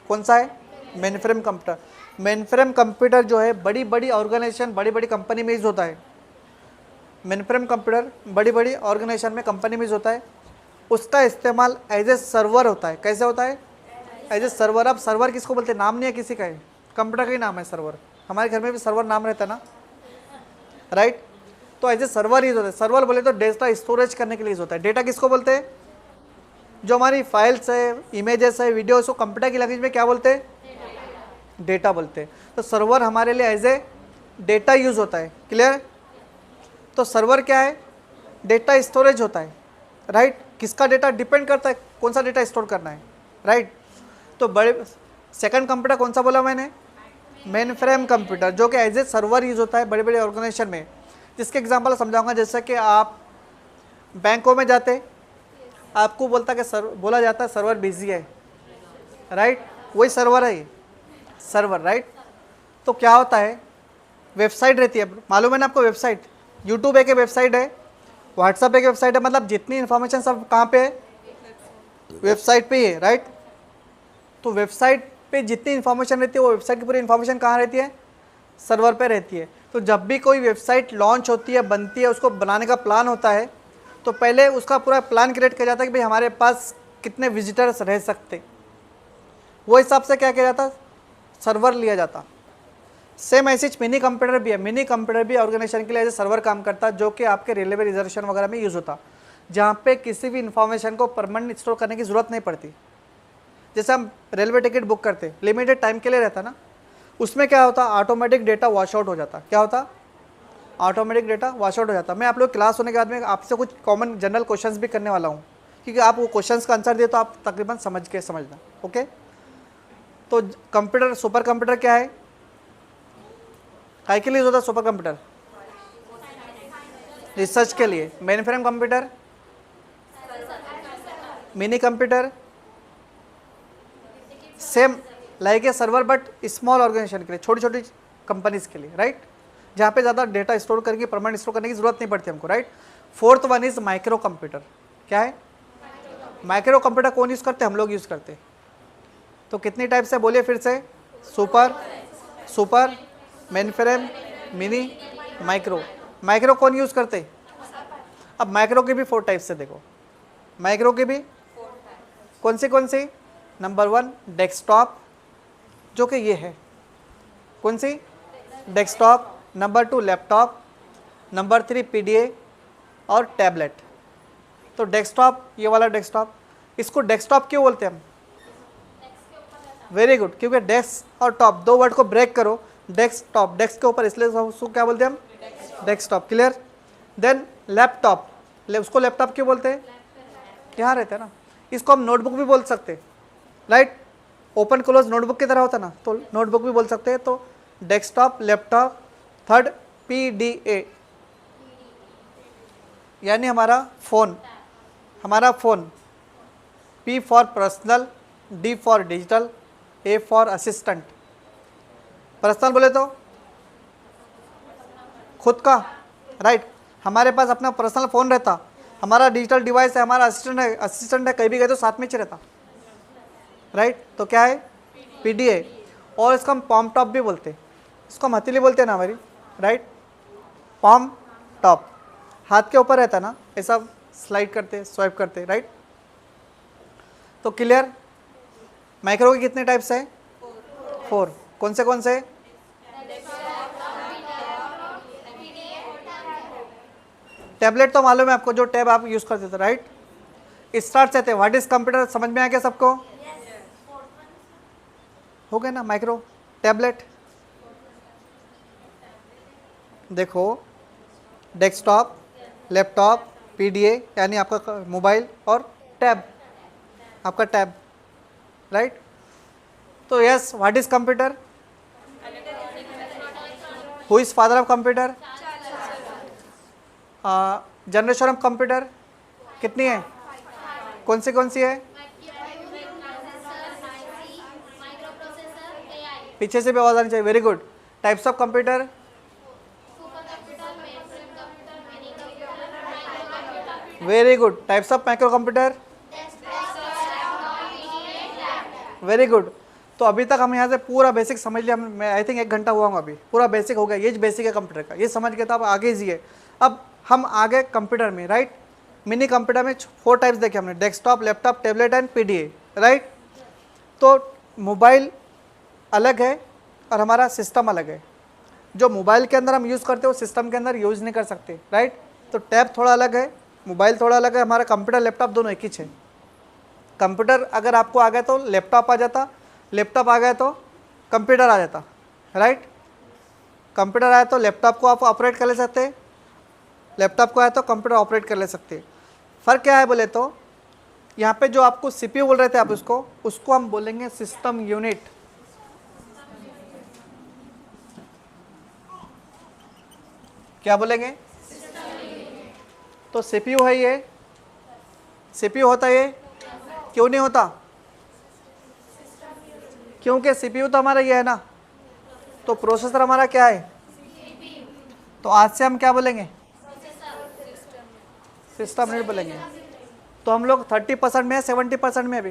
कौन सा है? Main frame computer. Main frame computer जो है बड़ी बड़ी ऑर्गेनाइजेशन, बड़ी बड़ी कंपनी में यूज़ होता है। मेन फ्रेम कंप्यूटर बड़ी बड़ी ऑर्गेनाइजेशन में, कंपनी में यूज़ होता है। उसका इस्तेमाल एज ए सर्वर होता है। कैसे होता है? As a server. अब सर्वर किसको बोलते हैं? नाम नहीं है किसी का, है कंप्यूटर का ही नाम है सर्वर। हमारे घर में भी सर्वर नाम रहता है ना, राइट? तो एज ए सर्वर यूज होता है। सर्वर बोले तो डेटा स्टोरेज करने के लिए यूज होता है। डेटा किसको बोलते हैं? जो हमारी फाइल्स है, इमेजेस है, वीडियोस को कंप्यूटर की लैंग्वेज में क्या बोलते हैं? डेटा बोलते हैं। तो सर्वर हमारे लिए एज ए डेटा यूज होता है। क्लियर? तो सर्वर क्या है? डेटा स्टोरेज होता है, राइट? किसका डेटा डिपेंड करता है कौन सा डेटा स्टोर करना है, राइट? तो बड़े सेकंड कंप्यूटर कौन सा बोला मैंने? मेन फ्रेम कंप्यूटर, जो कि एज ए सर्वर यूज होता है बड़े बड़े ऑर्गेनाइजेशन में। जिसके एग्जांपल समझाऊंगा, जैसे कि आप बैंकों में जाते, आपको बोलता कि बोला जाता है सर्वर बिजी है, राइट? वही सर्वर है ये, सर्वर, राइट? तो क्या होता है, वेबसाइट रहती है, मालूम है ना आपको? वेबसाइट, यूट्यूब एक वेबसाइट है, व्हाट्सअप एक वेबसाइट है, मतलब जितनी इन्फॉर्मेशन सब कहाँ पे है? वेबसाइट पे ही है, राइट? तो वेबसाइट पे जितनी इन्फॉर्मेशन रहती है वो वेबसाइट की पूरी इन्फॉर्मेशन कहाँ रहती है? सर्वर पे रहती है। तो जब भी कोई वेबसाइट लॉन्च होती है, बनती है, उसको बनाने का प्लान होता है, तो पहले उसका पूरा प्लान क्रिएट किया जाता है कि भाई हमारे पास कितने विजिटर्स रह सकते, वो हिसाब से क्या किया जाता? सर्वर लिया जाता। सेम ऐसे मिनी कंप्यूटर भी है। मिनी कंप्यूटर भी ऑर्गेनाइजेशन के लिए एज सर्वर काम करता है, जो कि आपके रेलवे रिजर्वेशन वगैरह में यूज़ होता, जहाँ पे किसी भी इन्फॉर्मेशन को परमानेंट स्टोर करने की ज़रूरत नहीं पड़ती। जैसे हम रेलवे टिकट बुक करते, लिमिटेड टाइम के लिए रहता ना, उसमें क्या होता? ऑटोमेटिक डेटा वॉश आउट हो जाता। क्या होता? ऑटोमेटिक डेटा वॉश आउट हो जाता। मैं आप लोग क्लास होने के बाद में आपसे कुछ कॉमन जनरल क्वेश्चंस भी करने वाला हूँ, क्योंकि आप वो क्वेश्चंस का आंसर दिए तो आप तकरीबन समझना। ओके? तो कंप्यूटर, सुपर कंप्यूटर क्या है? काय के लिए होता है सुपर कंप्यूटर? रिसर्च के लिए। Mainframe computer, minicomputer, same like a server but small organization के लिए, छोटी छोटी कंपनीज के लिए, राइट? जहाँ पे ज़्यादा डेटा स्टोर करके परमानेंट स्टोर करने की जरूरत नहीं पड़ती हमको, right? Fourth one is micro computer. क्या है? माइक्रो कंप्यूटर कौन यूज़ करते? हम लोग यूज़ करते। तो कितनी टाइप से बोलिए फिर से? Super, main frame, mini, micro. Micro कौन यूज़ करते? अब माइक्रो के भी 4 टाइप से देखो। माइक्रो के भी कौन सी? नंबर 1 डेस्कटॉप, जो कि ये है, कौन सी? Desktop. Number 2 laptop, number 3 PDA और टैबलेट। तो डेस्कटॉप, ये वाला डेस्कटॉप, इसको डेस्कटॉप क्यों बोलते हैं हम? वेरी गुड, क्योंकि डेस्क और टॉप 2 वर्ड को ब्रेक करो, डेस्कटॉप, डेस्क के ऊपर, इसलिए उसको क्या बोलते हैं हम? डेस्कटॉप। क्लियर? देन लैपटॉप, उसको लैपटॉप क्यों बोलते हैं? यहाँ रहता है ना। इसको हम नोटबुक भी बोल सकते हैं, राइट? ओपन क्लोज नोटबुक की तरह होता है ना, तो नोटबुक भी बोल सकते हैं। तो डेस्कटॉप, लैपटॉप। थर्ड PDA, यानी हमारा phone, P for personal, D for digital, A for assistant. Personal बोले तो खुद का, राइट? हमारे पास अपना पर्सनल फ़ोन रहता, हमारा डिजिटल डिवाइस है, हमारा असिस्टेंट है, कहीं भी गए तो साथ में ही रहता, राइट? तो क्या है? PDA। और इसको हम पॉम टॉप भी बोलते हैं, इसको हम हथेली बोलते हैं ना हमारी, राइट? पॉम टॉप, हाथ के ऊपर रहता है ना, ऐसा स्लाइड करते, स्वाइप करते, राइट? तो क्लियर? माइक्रो के कितने टाइप्स हैं? 4। कौन से? टैबलेट तो मालूम है आपको, जो टैब आप यूज़ करते थे, राइट? स्टार्ट से थे। व्हाट इज कंप्यूटर समझ में आ गया सबको? हो गया ना? माइक्रो टैबलेट, देखो डेस्कटॉप, लैपटॉप, पीडीए यानी आपका मोबाइल, और टैब, आपका टैब, राइट। तो yes, what is computer? Who is father of computer? Generation of computer कितनी है? कौन सी है? पीछे से भी आवाज आनी चाहिए। Very good. Types of computer? Very good. Types of micro computer? Very good. तो अभी तक हम यहाँ से पूरा बेसिक समझ लिया। मैं आई थिंक 1 घंटा हुआ हूँ अभी, पूरा बेसिक हो गया। ये बेसिक है कंप्यूटर का, ये समझ गया था। अब आगे इजी है। अब हम आगे कंप्यूटर में, राइट। मिनी कंप्यूटर में 4 टाइप्स देखे हमने, desktop, laptop, tablet and PDA, right. तो मोबाइल अलग है और हमारा सिस्टम अलग है। जो मोबाइल के अंदर हम यूज़ करते हैं वो सिस्टम के अंदर यूज़ नहीं कर सकते, राइट। तो टैब थोड़ा अलग है, मोबाइल थोड़ा अलग है। हमारा कंप्यूटर लैपटॉप दोनों एक ही है। कंप्यूटर अगर आपको आ गया तो लैपटॉप आ जाता, लैपटॉप आ गया तो कंप्यूटर आ जाता, राइट। कंप्यूटर आया तो लैपटॉप को आप ऑपरेट कर ले सकते, लैपटॉप को आया तो कंप्यूटर ऑपरेट कर ले सकते। फ़र्क क्या है बोले तो, यहाँ पे जो आपको सीपीयू बोल रहे थे आप, उसको हम बोलेंगे सिस्टम यूनिट। क्या बोलेंगे? तो सीपीयू है ये, सीपीयू होता है ये, क्यों नहीं होता? क्योंकि सीपीयू तो हमारा ये है ना, तो प्रोसेसर हमारा क्या है? तो आज से हम क्या बोलेंगे? सिस्टम यूनिट बोलेंगे। तो हम लोग 30% में है, 70% में? अभी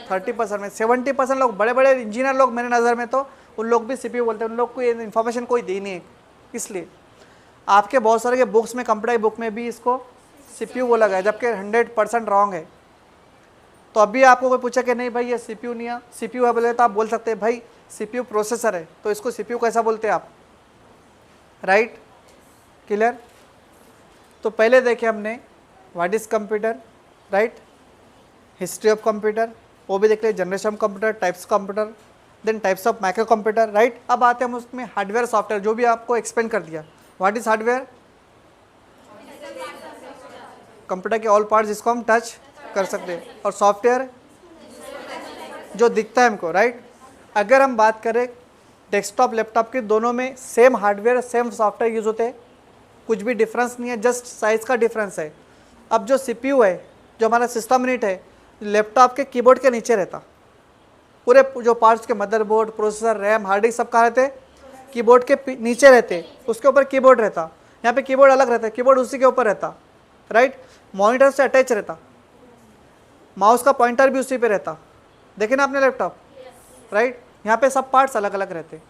30% में। 70% लोग, बड़े बड़े इंजीनियर लोग मेरे नज़र में तो उन लोग भी सीपीयू बोलते हैं। उन लोग को ये इन्फॉर्मेशन कोई दी नहीं है। इसलिए आपके बहुत सारे के बुक्स में, कंप्यूटर की बुक में भी इसको सीपीयू बोला गया है, जबकि 100% रॉन्ग है। तो अभी आपको कोई पूछा कि नहीं भाई ये सीपीयू नहीं है, सीपीयू है बोले, तो आप बोल सकते हैं भाई सीपीयू प्रोसेसर है, तो इसको सीपीयू कैसा बोलते हैं आप, राइट। क्लियर? तो पहले देखे हमने what is computer, right, history of computer, वो भी देख लिया, generation of computer, types computer, then types of microcomputer, right. अब आते हैं हम उसमें हार्डवेयर सॉफ्टवेयर, जो भी आपको एक्सप्लेन कर दिया। What is hardware? कंप्यूटर के ऑल पार्ट्स जिसको हम टच कर सकते हैं। और सॉफ्टवेयर जो दिखता है हमको, राइट। अगर हम बात करें डेस्कटॉप लैपटॉप की, दोनों में same hardware same software use होते हैं, कुछ भी डिफरेंस नहीं है, जस्ट साइज़ का डिफरेंस है। अब जो सीपीयू है, जो हमारा सिस्टम यूनिट है, लैपटॉप के कीबोर्ड के नीचे रहता। पूरे जो पार्ट्स के motherboard, processor, RAM, hard disk सब कहाँ रहते? कीबोर्ड के नीचे रहते। उसके ऊपर कीबोर्ड रहता। यहाँ पे कीबोर्ड अलग रहता है, कीबोर्ड उसी के ऊपर रहता, राइट। मॉनिटर से अटैच रहता, माउस का पॉइंटर भी उसी पे रहता। देखे ना आपने लैपटॉप, राइट। यहाँ पे सब पार्ट्स अलग अलग रहते।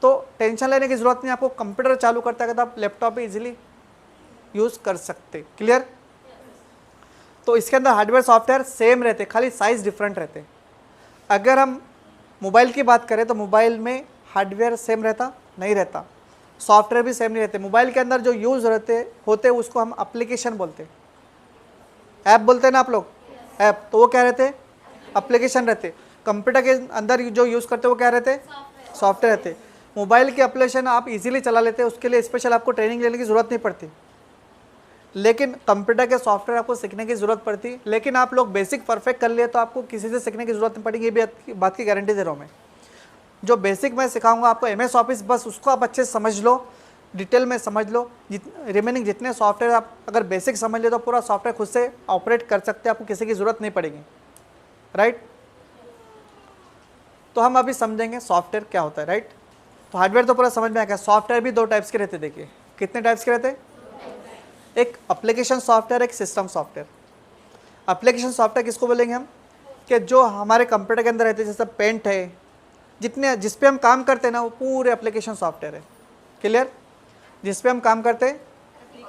तो टेंशन लेने की ज़रूरत नहीं, आपको कंप्यूटर चालू करते हैं तो आप लैपटॉप भी इजीली यूज़ कर सकते। क्लियर? तो इसके अंदर हार्डवेयर सॉफ्टवेयर सेम रहते, खाली साइज़ डिफरेंट रहते। अगर हम मोबाइल की बात करें तो मोबाइल में हार्डवेयर सेम रहता नहीं रहता, सॉफ्टवेयर भी सेम नहीं रहते। मोबाइल के अंदर जो यूज़ होते उसको हम एप्लीकेशन बोलते, ऐप बोलते हैं ना आप लोग, ऐप। तो वो क्या रहते? एप्लीकेशन रहते। कंप्यूटर के अंदर जो यूज़ करते वो क्या रहते? सॉफ्टवेयर रहते। मोबाइल के एप्लीकेशन आप इजीली चला लेते हैं, उसके लिए स्पेशल आपको ट्रेनिंग लेने की ज़रूरत नहीं पड़ती। लेकिन कंप्यूटर के सॉफ्टवेयर आपको सीखने की ज़रूरत पड़ती। लेकिन आप लोग बेसिक परफेक्ट कर लिए तो आपको किसी से सीखने की ज़रूरत नहीं पड़ेगी, ये भी बात की गारंटी दे रहा हूँ मैं। जो बेसिक मैं सिखाऊंगा आपको MS ऑफिस, बस उसको आप अच्छे से समझ लो, डिटेल में समझ लो। रिमेनिंग जितने सॉफ्टवेयर आप अगर बेसिक समझ ले तो पूरा सॉफ्टवेयर खुद से ऑपरेट कर सकते हैं, आपको किसी की ज़रूरत नहीं पड़ेगी, राइट। तो हम अभी समझेंगे सॉफ्टवेयर क्या होता है, राइट। तो हार्डवेयर तो पूरा समझ में आ गया। सॉफ्टवेयर भी 2 टाइप्स के रहते। देखिए कितने टाइप्स के रहते? एक एप्लीकेशन सॉफ्टवेयर, एक सिस्टम सॉफ्टवेयर। एप्लीकेशन सॉफ्टवेयर किसको बोलेंगे हम? कि जो हमारे कंप्यूटर के अंदर रहते हैं, जैसे पेंट है, जितने जिस पे हम काम करते हैं ना वो पूरे एप्लीकेशन सॉफ्टवेयर है। क्लियर? जिस पे हम काम करते हैं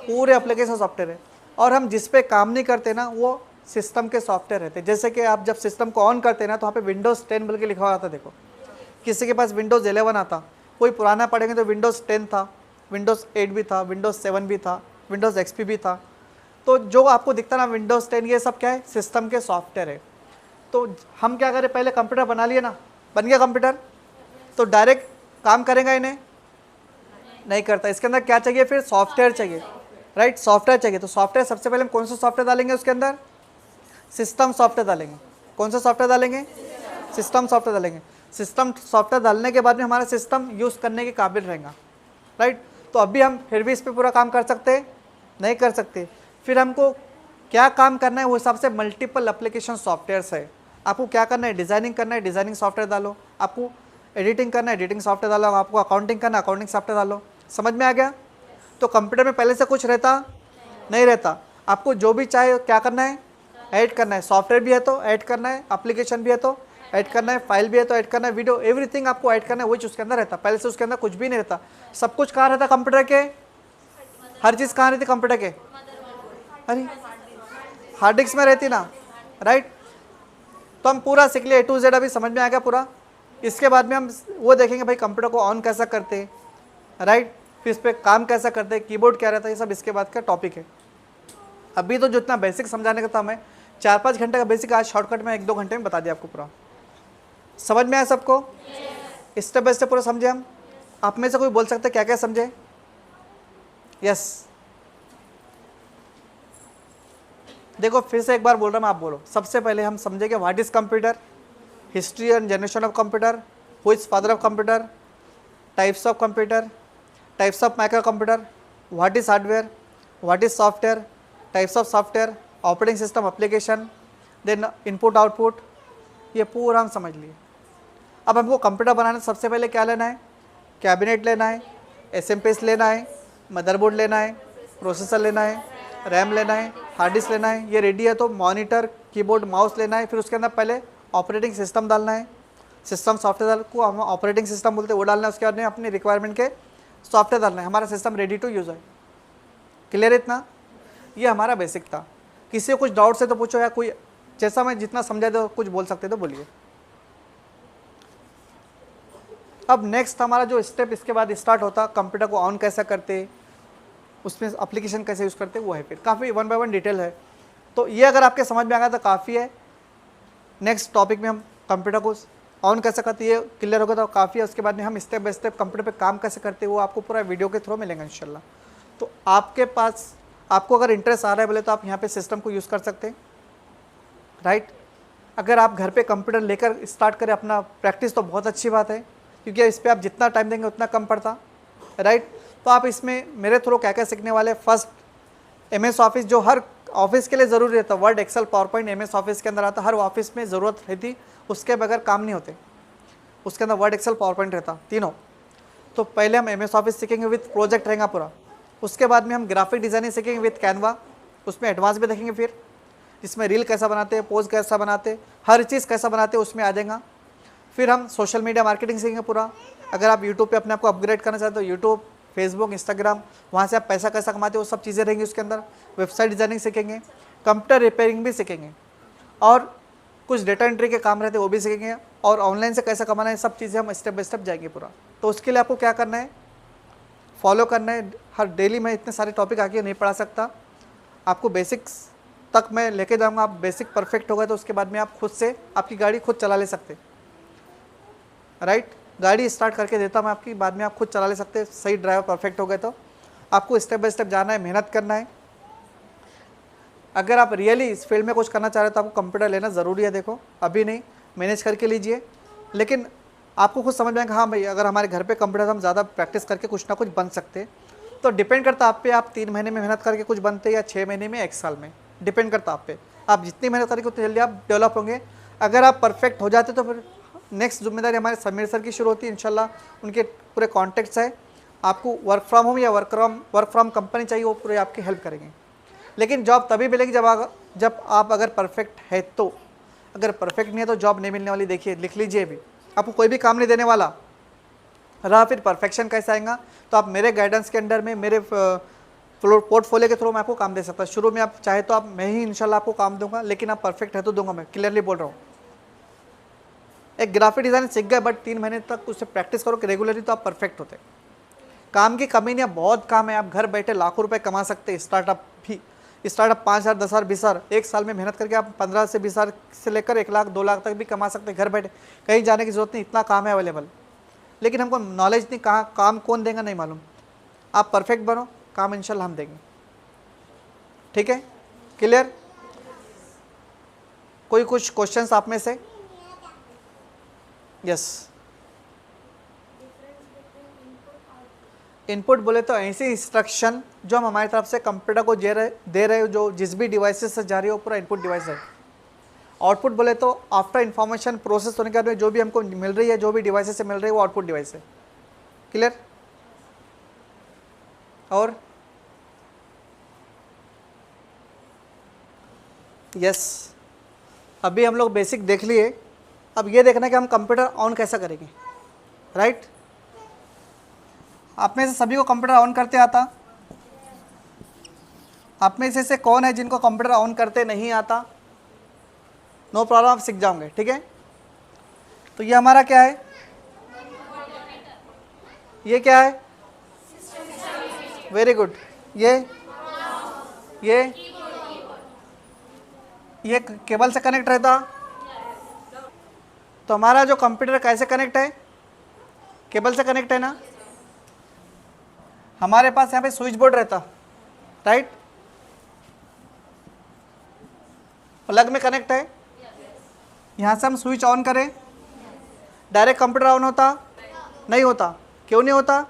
पूरे एप्लीकेशन सॉफ्टवेयर है। और हम जिस पे काम नहीं करते ना वो सिस्टम के सॉफ्टवेयर रहते हैं। जैसे कि आप जब सिस्टम को ऑन करते हैं ना तो वहाँ पे Windows 10 बोल के लिखा हुआ आता। देखो किसी के पास Windows 11 आता, कोई पुराना पढ़ेंगे तो Windows 10 था, Windows 8 भी था, Windows 7 भी था, Windows XP भी था। तो जो आपको दिखता ना विंडोज़ 10 ये सब क्या है, सिस्टम के सॉफ्टवेयर है। तो हम क्या करें, पहले कंप्यूटर बना लिए ना, बन गया कंप्यूटर, तो डायरेक्ट काम करेगा इन्हें नहीं करता, इसके अंदर क्या चाहिए फिर, सॉफ्टवेयर चाहिए, राइट, सॉफ्टवेयर चाहिए। तो सॉफ्टवेयर सबसे पहले हम कौन सा सॉफ्टवेयर डालेंगे उसके अंदर, सिस्टम सॉफ्टवेयर डालेंगे। कौन सा सॉफ्टवेयर डालेंगे, सिस्टम सॉफ्टवेयर डालेंगे। सिस्टम सॉफ्टवेयर डालने के बाद में हमारा सिस्टम यूज़ करने के काबिल रहेगा, राइट। तो अभी हम फिर भी इस पर पूरा काम कर सकते हैं, नहीं कर सकते। फिर हमको क्या काम करना है, वो हिसाब से मल्टीपल एप्लीकेशन सॉफ्टवेयर्स है। आपको क्या करना है, डिज़ाइनिंग करना है, डिज़ाइनिंग सॉफ्टवेयर डालो। आपको एडिटिंग करना है, एडिटिंग सॉफ्टवेयर डालो। आपको अकाउंटिंग करना है, अकाउंटिंग सॉफ्टवेयर डालो। समझ में आ गया। तो कंप्यूटर में पहले से कुछ रहता नहीं रहता, आपको जो भी चाहे क्या करना है, ऐड करना है। सॉफ्टवेयर भी है तो ऐड करना है, एप्लीकेशन भी है तो ऐड करना है, फाइल भी है तो ऐड करना है, वीडियो एवरीथिंग आपको ऐड करना है, वही उसके अंदर रहता। पहले से उसके अंदर कुछ भी नहीं रहता। सब कुछ कहाँ रहता कंप्यूटर के, हर चीज़ कहाँ रहती कंप्यूटर के, अरे हार्ड डिस्क में रहती ना, राइट। तो हम पूरा सीख लिया, A to Z अभी समझ में आ गया पूरा। इसके बाद में हम वो देखेंगे भाई कंप्यूटर को ऑन कैसा करते हैं, राइट, फिर इस पर काम कैसा करते हैं, कीबोर्ड क्या रहता है, ये सब इसके बाद का टॉपिक है। अभी तो जितना बेसिक समझाने का था मैं 4-5 घंटे का बेसिक, आज शॉर्टकट में 1-2 घंटे में बता दिया आपको पूरा। समझ में आया सबको, स्टेप बाय स्टेप पूरा समझे हम। आप में से कोई बोल सकते क्या क्या समझे, यस। देखो फिर से एक बार बोल रहा हूँ, आप बोलो। सबसे पहले हम समझेंगे what is computer, history and generation of computer, who is father of computer, types of computer, types of microcomputer, what is hardware, what is software, types of software, operating system, application, then input output, ये पूरा हम समझ लिए। अब हमको computer बनाने सबसे पहले क्या लेना है, कैबिनेट लेना है, एसएमपीएस लेना है, मदरबोर्ड लेना है, प्रोसेसर लेना है, रैम लेना है, हार्ड डिस्क लेना है। ये रेडी है तो मॉनिटर, कीबोर्ड, माउस लेना है। फिर उसके अंदर पहले ऑपरेटिंग सिस्टम डालना है, सिस्टम सॉफ्टवेयर को हम ऑपरेटिंग सिस्टम बोलते हैं, वो डालना है। उसके बाद में अपनी रिक्वायरमेंट के सॉफ्टवेयर डालना है। हमारा सिस्टम रेडी टू यूज़ है। क्लियर है इतना, ये हमारा बेसिक था। किसी को कुछ डाउट्स है तो पूछो, या कोई जैसा मैं जितना समझा तो कुछ बोल सकते तो बोलिए। अब नेक्स्ट हमारा जो स्टेप इसके बाद स्टार्ट होता, कंप्यूटर को ऑन कैसा करते, उसमें एप्लीकेशन कैसे यूज़ करते, वो है। फिर काफ़ी 1 बाय 1 डिटेल है। तो ये अगर आपके समझ में आ गया तो काफ़ी है। नेक्स्ट टॉपिक में हम कंप्यूटर को ऑन कैसे करते, ये क्लियर होगा तो काफ़ी है। उसके बाद में हम स्टेप बाय स्टेप कंप्यूटर पे काम कैसे करते हैं वो आपको पूरा वीडियो के थ्रू मिलेगा इंशाल्लाह। तो आपके पास, आपको अगर इंटरेस्ट आ रहा है बोले तो आप यहाँ पे सिस्टम को यूज़ कर सकते हैं, राइट। अगर आप घर पे कंप्यूटर लेकर स्टार्ट करें अपना प्रैक्टिस तो बहुत अच्छी बात है, क्योंकि इस पर आप जितना टाइम देंगे उतना कम पड़ता, राइट। तो आप इसमें मेरे थ्रू क्या क्या सीखने वाले, फर्स्ट MS ऑफिस जो हर ऑफिस के लिए ज़रूरी रहता, word, excel, PowerPoint MS office के अंदर आता, हर ऑफिस में ज़रूरत रहती, उसके बगैर काम नहीं होते। उसके अंदर वर्ड, एक्सेल, पावर पॉइंट रहता, तीनों। तो पहले हम MS ऑफिस सीखेंगे, विथ प्रोजेक्ट रहेगा पूरा। उसके बाद में हम ग्राफिक डिज़ाइनिंग सीखेंगे विथ कैनवा, उसमें एडवांस भी देखेंगे। फिर इसमें रील कैसा बनाते हैं, पोज कैसा बनाते हैं, हर चीज़ कैसा बनाते हैं उसमें आ जाएगा। फिर हम सोशल मीडिया मार्केटिंग सीखेंगे पूरा। अगर आप यूट्यूब पे अपने आप को अपग्रेड करना चाहते हो, यूट्यूब, फेसबुक, इंस्टाग्राम, वहाँ से आप पैसा कैसा कमाते हो, वो सब चीज़ें रहेंगी उसके अंदर। वेबसाइट डिज़ाइनिंग सीखेंगे, कंप्यूटर रिपेयरिंग भी सीखेंगे, और कुछ डेटा एंट्री के काम रहते हैं वो भी सीखेंगे, और ऑनलाइन से कैसा कमाना है, सब चीज़ें हम स्टेप बाय स्टेप जाएंगे पूरा। तो उसके लिए आपको क्या करना है, फॉलो करना है। हर डेली मैं इतने सारे टॉपिक आके नहीं पढ़ा सकता, आपको बेसिक्स तक मैं लेके जाऊँगा। आप बेसिक परफेक्ट हो गए तो उसके बाद में आप खुद से आपकी गाड़ी खुद चला ले सकते, राइट। गाड़ी स्टार्ट करके देता मैं आपकी, बाद में आप खुद चला ले सकते, सही ड्राइवर परफेक्ट हो गए तो। आपको स्टेप बाय स्टेप जाना है, मेहनत करना है। अगर आप रियली इस फील्ड में कुछ करना चाह रहे हो तो आपको कंप्यूटर लेना ज़रूरी है। देखो अभी नहीं, मैनेज करके लीजिए, लेकिन आपको खुद समझ में आएगा हाँ भाई अगर हमारे घर पे कंप्यूटर हम ज़्यादा प्रैक्टिस करके कुछ ना कुछ बन सकते हैं। तो डिपेंड करता आप पे, आप 3 महीने में मेहनत करके कुछ बनते या 6 महीने में, 1 साल में, डिपेंड करता आप पे। आप जितनी मेहनत करेंगे उतनी जल्दी आप डेवलप होंगे। अगर आप परफेक्ट हो जाते तो फिर नेक्स्ट जिम्मेदारी हमारे समीर सर की शुरू होती है इंशाल्लाह। उनके पूरे कॉन्टेक्ट्स है, आपको वर्क फ्रॉम होम या वर्क फ्रॉम कंपनी चाहिए, वो पूरे आपकी हेल्प करेंगे। लेकिन जॉब तभी मिलेगी जब आप अगर परफेक्ट है तो। अगर परफेक्ट नहीं है तो जॉब नहीं मिलने वाली। देखिए लिख लीजिए, भी आपको कोई भी काम नहीं देने वाला रहा, फिर परफेक्शन कैसे आएगा। तो आप मेरे गाइडेंस के अंडर में, मेरे पोर्टफोलियो के थ्रू मैं आपको काम दे सकता। शुरू में आप चाहे तो आप, मैं ही इंशाल्लाह आपको काम दूंगा, लेकिन आप परफेक्ट है तो दूंगा, मैं क्लियरली बोल रहा हूँ। एक ग्राफिक डिज़ाइन सीख गए, बट 3 महीने तक उससे प्रैक्टिस करो कि रेगुलरली, तो आप परफेक्ट होते। काम की कमी नहीं है, बहुत काम है। आप घर बैठे लाखों रुपए कमा सकते हैं, स्टार्टअप भी स्टार्टअप 5,000, 10,000, 20,000 एक साल में मेहनत करके आप 15 से 20,000 से लेकर 1 लाख 2 लाख तक भी कमा सकते हैं घर बैठे। कहीं जाने की ज़रूरत नहीं, इतना काम है अवेलेबल। लेकिन हमको नॉलेज नहीं, कहाँ काम कौन देगा नहीं मालूम। आप परफेक्ट बनो, काम इंशाल्लाह हम देंगे। ठीक है, क्लियर? कोई कुछ क्वेश्चंस आप में से? यस। इनपुट बोले तो ऐसी इंस्ट्रक्शन जो हम हमारी तरफ से कंप्यूटर को दे रहे हो, जो जिस भी डिवाइसेस से जा रही हो, पूरा इनपुट डिवाइस है। आउटपुट बोले तो आफ्टर इंफॉर्मेशन प्रोसेस होने के बाद में जो भी हमको मिल रही है, जो भी डिवाइसेस से मिल रही है, वो आउटपुट डिवाइस है। क्लियर? और यस, अभी हम लोग बेसिक देख लिए। अब ये देखना है कि हम कंप्यूटर ऑन कैसा करेंगे। राइट? आप में से सभी को कंप्यूटर ऑन करते आता? आप में से कौन है जिनको कंप्यूटर ऑन करते नहीं आता? नो प्रॉब्लम, आप सीख जाओगे। ठीक है, तो ये हमारा क्या है? ये क्या है? Very good. ये केबल से कनेक्ट रहता। तो हमारा जो कंप्यूटर कैसे कनेक्ट है? केबल से कनेक्ट है ना। हमारे पास यहाँ पे स्विच बोर्ड रहता, राइट? प्लग में कनेक्ट है। यहाँ से हम स्विच ऑन करें, डायरेक्ट कंप्यूटर ऑन होता? नहीं होता। क्यों नहीं होता?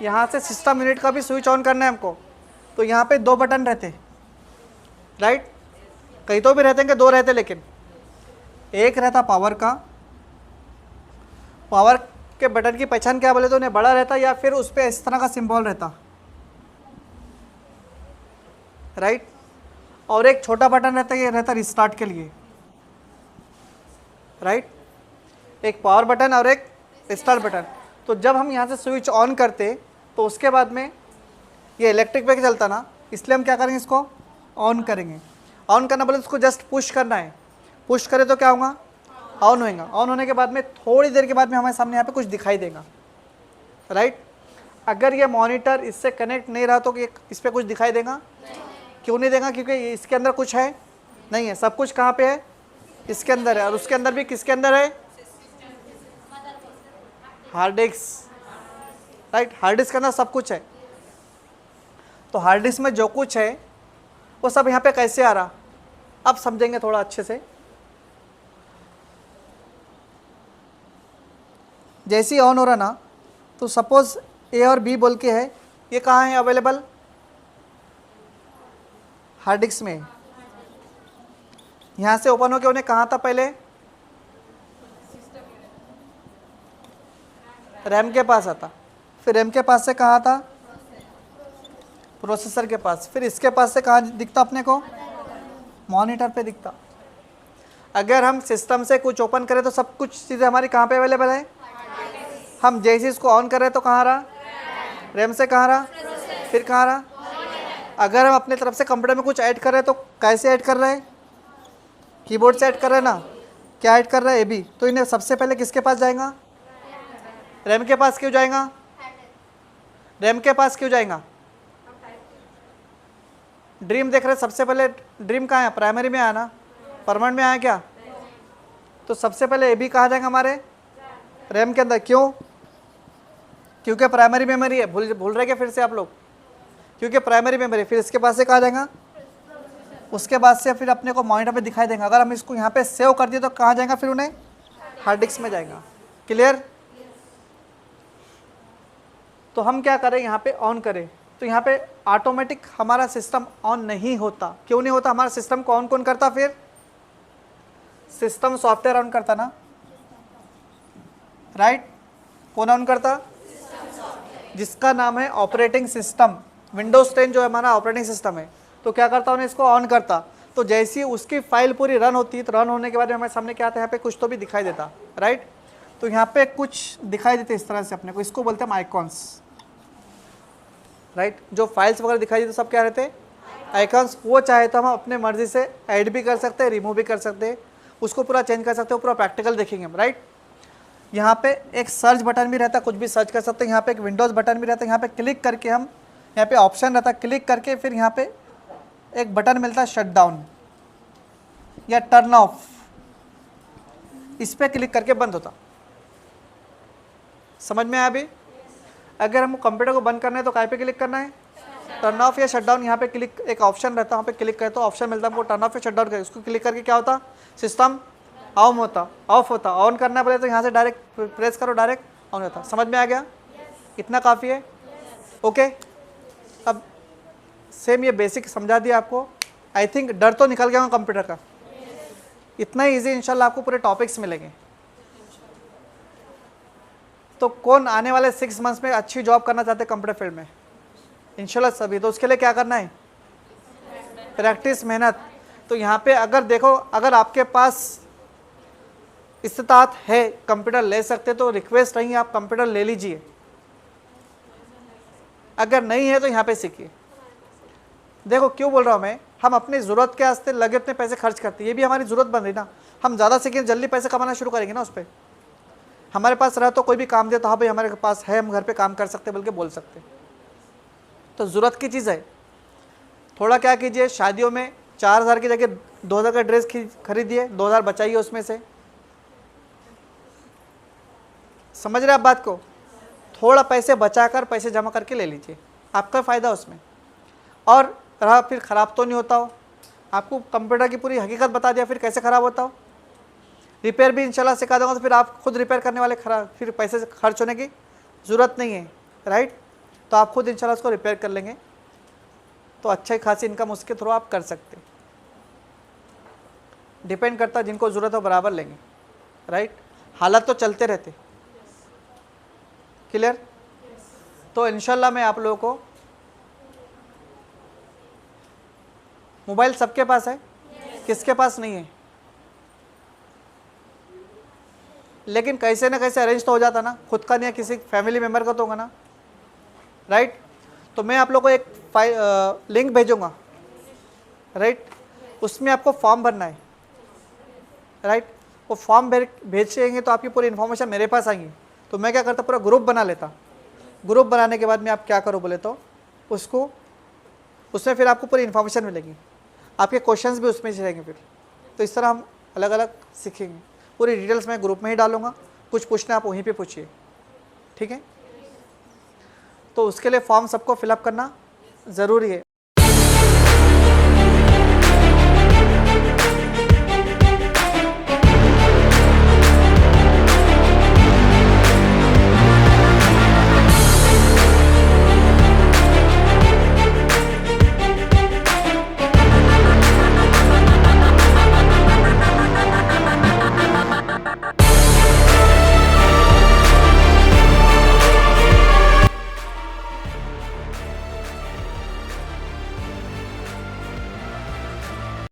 यहाँ से सिस्टम यूनिट का भी स्विच ऑन करना है हमको। तो यहाँ पे 2 बटन रहते, राइट? कहीं तो भी रहते हैं कि 2 रहते, लेकिन एक रहता पावर का। पावर के बटन की पहचान क्या बोले तो उन्हें बड़ा रहता या फिर उस पर इस तरह का सिंबल रहता, राइट? और एक छोटा बटन रहता है, ये रहता रिस्टार्ट के लिए, राइट? एक पावर बटन और एक रिस्टार्ट बटन। तो जब हम यहाँ से स्विच ऑन करते तो उसके बाद में ये इलेक्ट्रिक पे चलता ना, इसलिए हम क्या करेंगे? इसको ऑन करेंगे। ऑन करना बोले इसको जस्ट पुश करना है। पुश करे तो क्या होगा? ऑन होएगा। ऑन होने के बाद में थोड़ी देर के बाद में हमारे सामने यहाँ पे कुछ दिखाई देगा, राइट? अगर ये मॉनिटर इससे कनेक्ट नहीं रहा तो इस पर कुछ दिखाई देगा? क्यों नहीं देगा? क्योंकि इसके अंदर कुछ है नहीं है। सब कुछ कहाँ पे है? इसके अंदर है। और उसके अंदर भी किसके अंदर है? Hard disk, right? Hard disk के अंदर सब कुछ है। तो हार्ड डिस्क में जो कुछ है वो सब यहाँ पे कैसे आ रहा, अब समझेंगे थोड़ा अच्छे से। जैसे ही ऑन हो रहा ना, तो सपोज ए और बी बोल के है, ये कहाँ है अवेलेबल? हार्ड डिस्क में। यहाँ से ओपन होके उन्हें कहाँ था पहले? रैम के पास आता। फिर रैम के पास से कहाँ था? प्रोसेसर के पास। फिर इसके पास से कहाँ दिखता अपने को? मॉनिटर पे दिखता। अगर हम सिस्टम से कुछ ओपन करें तो सब कुछ चीज़ें हमारी कहाँ पे अवेलेबल है? हम जैसे इसको ऑन करें तो कहाँ रहा? रैम से कहाँ रहा? फिर कहाँ रहा? अगर हम अपने तरफ से कंप्यूटर में कुछ ऐड कर रहे हैं तो कैसे ऐड कर रहे हैं? कीबोर्ड से ऐड कर रहे हैं ना। क्या ऐड कर रहा है? A B. तो इन्हें सबसे पहले किसके पास जाएगा? रैम के पास क्यों जाएगा? रैम के पास क्यों जाएगा? ड्रीम देख रहे हैं, सबसे पहले ड्रीम कहाँ है? प्राइमरी में आया ना, परमानेंट में आया क्या? तो सबसे पहले ए बी कहाँ जाएगा? हमारे रैम के अंदर। क्यों? क्योंकि प्राइमरी मेमोरी है। भूल रहे क्या फिर से आप लोग? क्योंकि प्राइमरी मेमोरी। फिर इसके पास से कहाँ जाएगा? उसके बाद से फिर अपने को मॉनिटर पे दिखाई देगा। अगर हम इसको यहाँ पे सेव कर दिए तो कहाँ जाएगा? फिर उन्हें हार्ड डिस्क में जाएगा। क्लियर? तो हम क्या करें? यहाँ पे ऑन करें तो यहाँ पे ऑटोमेटिक हमारा सिस्टम ऑन नहीं होता। क्यों नहीं होता? हमारा सिस्टम को ऑन कौन करता? फिर सिस्टम सॉफ्टवेयर ऑन करता ना, राइट? कौन ऑन करता? जिसका नाम है ऑपरेटिंग सिस्टम। विंडोज 10 जो है हमारा ऑपरेटिंग सिस्टम है, तो क्या करता? उन्हें इसको ऑन करता। तो जैसी उसकी फाइल पूरी रन होती है तो रन होने के बाद हमारे सामने क्या आता है? यहाँ पे कुछ तो भी दिखाई देता, राइट? तो यहाँ पे कुछ दिखाई देते इस तरह से अपने को, इसको बोलते हैं आइकॉन्स, राइट? जो फाइल्स वगैरह दिखाई देते सब क्या रहते हैं? आइकॉन्स। वो चाहे तो हम अपने मर्जी से ऐड भी कर सकते हैं, रिमूव भी कर सकते हैं, उसको पूरा चेंज कर सकते हो। पूरा प्रैक्टिकल देखेंगे हम, राइट? यहाँ पे एक सर्च बटन भी रहता है, कुछ भी सर्च कर सकते हैं। यहाँ पे एक विंडोज़ बटन भी रहता है, यहाँ पे क्लिक करके हम, यहाँ पे ऑप्शन रहता है, क्लिक करके फिर यहाँ पे एक बटन मिलता है शट डाउन या टर्न ऑफ, इस पर क्लिक करके बंद होता। समझ में आया अभी? अगर हमको कंप्यूटर को बंद करना है तो कहाँ पे क्लिक करना है? टर्न ऑफ या शट डाउन। यहाँ पे क्लिक एक ऑप्शन रहता है, वहाँ पे क्लिक करे तो ऑप्शन मिलता है हमको टर्न ऑफ या शट डाउन कर, उसको क्लिक करके क्या होता? सिस्टम ऑफ होता। ऑन करना पड़े तो यहाँ से डायरेक्ट प्रेस करो, डायरेक्ट ऑन होता। समझ में आ गया? इतना काफ़ी है। ओके, अब सेम ये बेसिक समझा दिया आपको। आई थिंक डर तो निकल गया होगा कंप्यूटर का। इतना ही ईजी इंशाल्लाह आपको पूरे टॉपिक्स मिलेंगे। तो कौन आने वाले 6 मंथ्स में अच्छी जॉब करना चाहते हैं कंप्यूटर फील्ड में? इंशाल्लाह सभी। तो उसके लिए क्या करना है? प्रैक्टिस, मेहनत। तो यहाँ पे अगर देखो, अगर आपके पास इस्तात है, कंप्यूटर ले सकते, तो रिक्वेस्ट नहीं है आप कंप्यूटर ले लीजिए। अगर नहीं है तो यहाँ पे सीखिए। देखो क्यों बोल रहा हूँ मैं, हम अपनी ज़रूरत के वास्ते लगे उतने पैसे खर्च करते हैं, ये भी हमारी ज़रूरत बन रही ना। हम ज़्यादा सीखें जल्दी पैसे कमाना शुरू करेंगे ना उस पर। हमारे पास रहा तो कोई भी काम दे तो हाँ भाई हमारे पास है, हम घर पे काम कर सकते बल्कि बोल सकते। तो ज़रूरत की चीज़ है। थोड़ा क्या कीजिए, शादियों में 4000 की जगह 2000 का ड्रेस खरीदिए, 2000 बचाइए उसमें से। समझ रहे आप बात को? थोड़ा पैसे बचाकर पैसे जमा करके ले लीजिए, आपका फ़ायदा उसमें। और रहा फिर ख़राब तो नहीं होता हो, आपको कंप्यूटर की पूरी हकीकत बता दिया, फिर कैसे ख़राब होता हो। रिपेयर भी इंशाल्लाह सिखा दूँगा, तो फिर आप खुद रिपेयर करने वाले खराब, फिर पैसे खर्च होने की ज़रूरत नहीं है, राइट। तो आप खुद इंशाल्लाह उसको रिपेयर कर लेंगे, तो अच्छी खासी इनकम उसके थ्रू आप कर सकते। डिपेंड करता है, जिनको ज़रूरत हो बराबर लेंगे, राइट। हालात तो चलते रहते। क्लियर? तो इंशाल्लाह मैं आप लोगों को, मोबाइल सबके पास है, किसके पास नहीं है? लेकिन कैसे ना कैसे अरेंज तो हो जाता ना, खुद का नहीं है, किसी फैमिली मेम्बर का तो होगा ना, राइट। तो मैं आप लोगों को एक लिंक भेजूंगा, राइट। उसमें आपको फॉर्म भरना है, राइट। वो फॉर्म भेजेंगे तो आपकी पूरी इन्फॉर्मेशन मेरे पास आएंगी। तो मैं क्या करता, पूरा ग्रुप बना लेता। ग्रुप बनाने के बाद में आप क्या करो बोले तो, उसमें फिर आपको पूरी इन्फॉर्मेशन मिलेगी, आपके क्वेश्चंस भी उसमें रहेंगे फिर। तो इस तरह हम अलग अलग सीखेंगे। पूरी डिटेल्स मैं ग्रुप में ही डालूंगा, कुछ पूछना आप वहीं पे पूछिए, ठीक है। तो उसके लिए फॉर्म सबको फिलअप करना ज़रूरी है।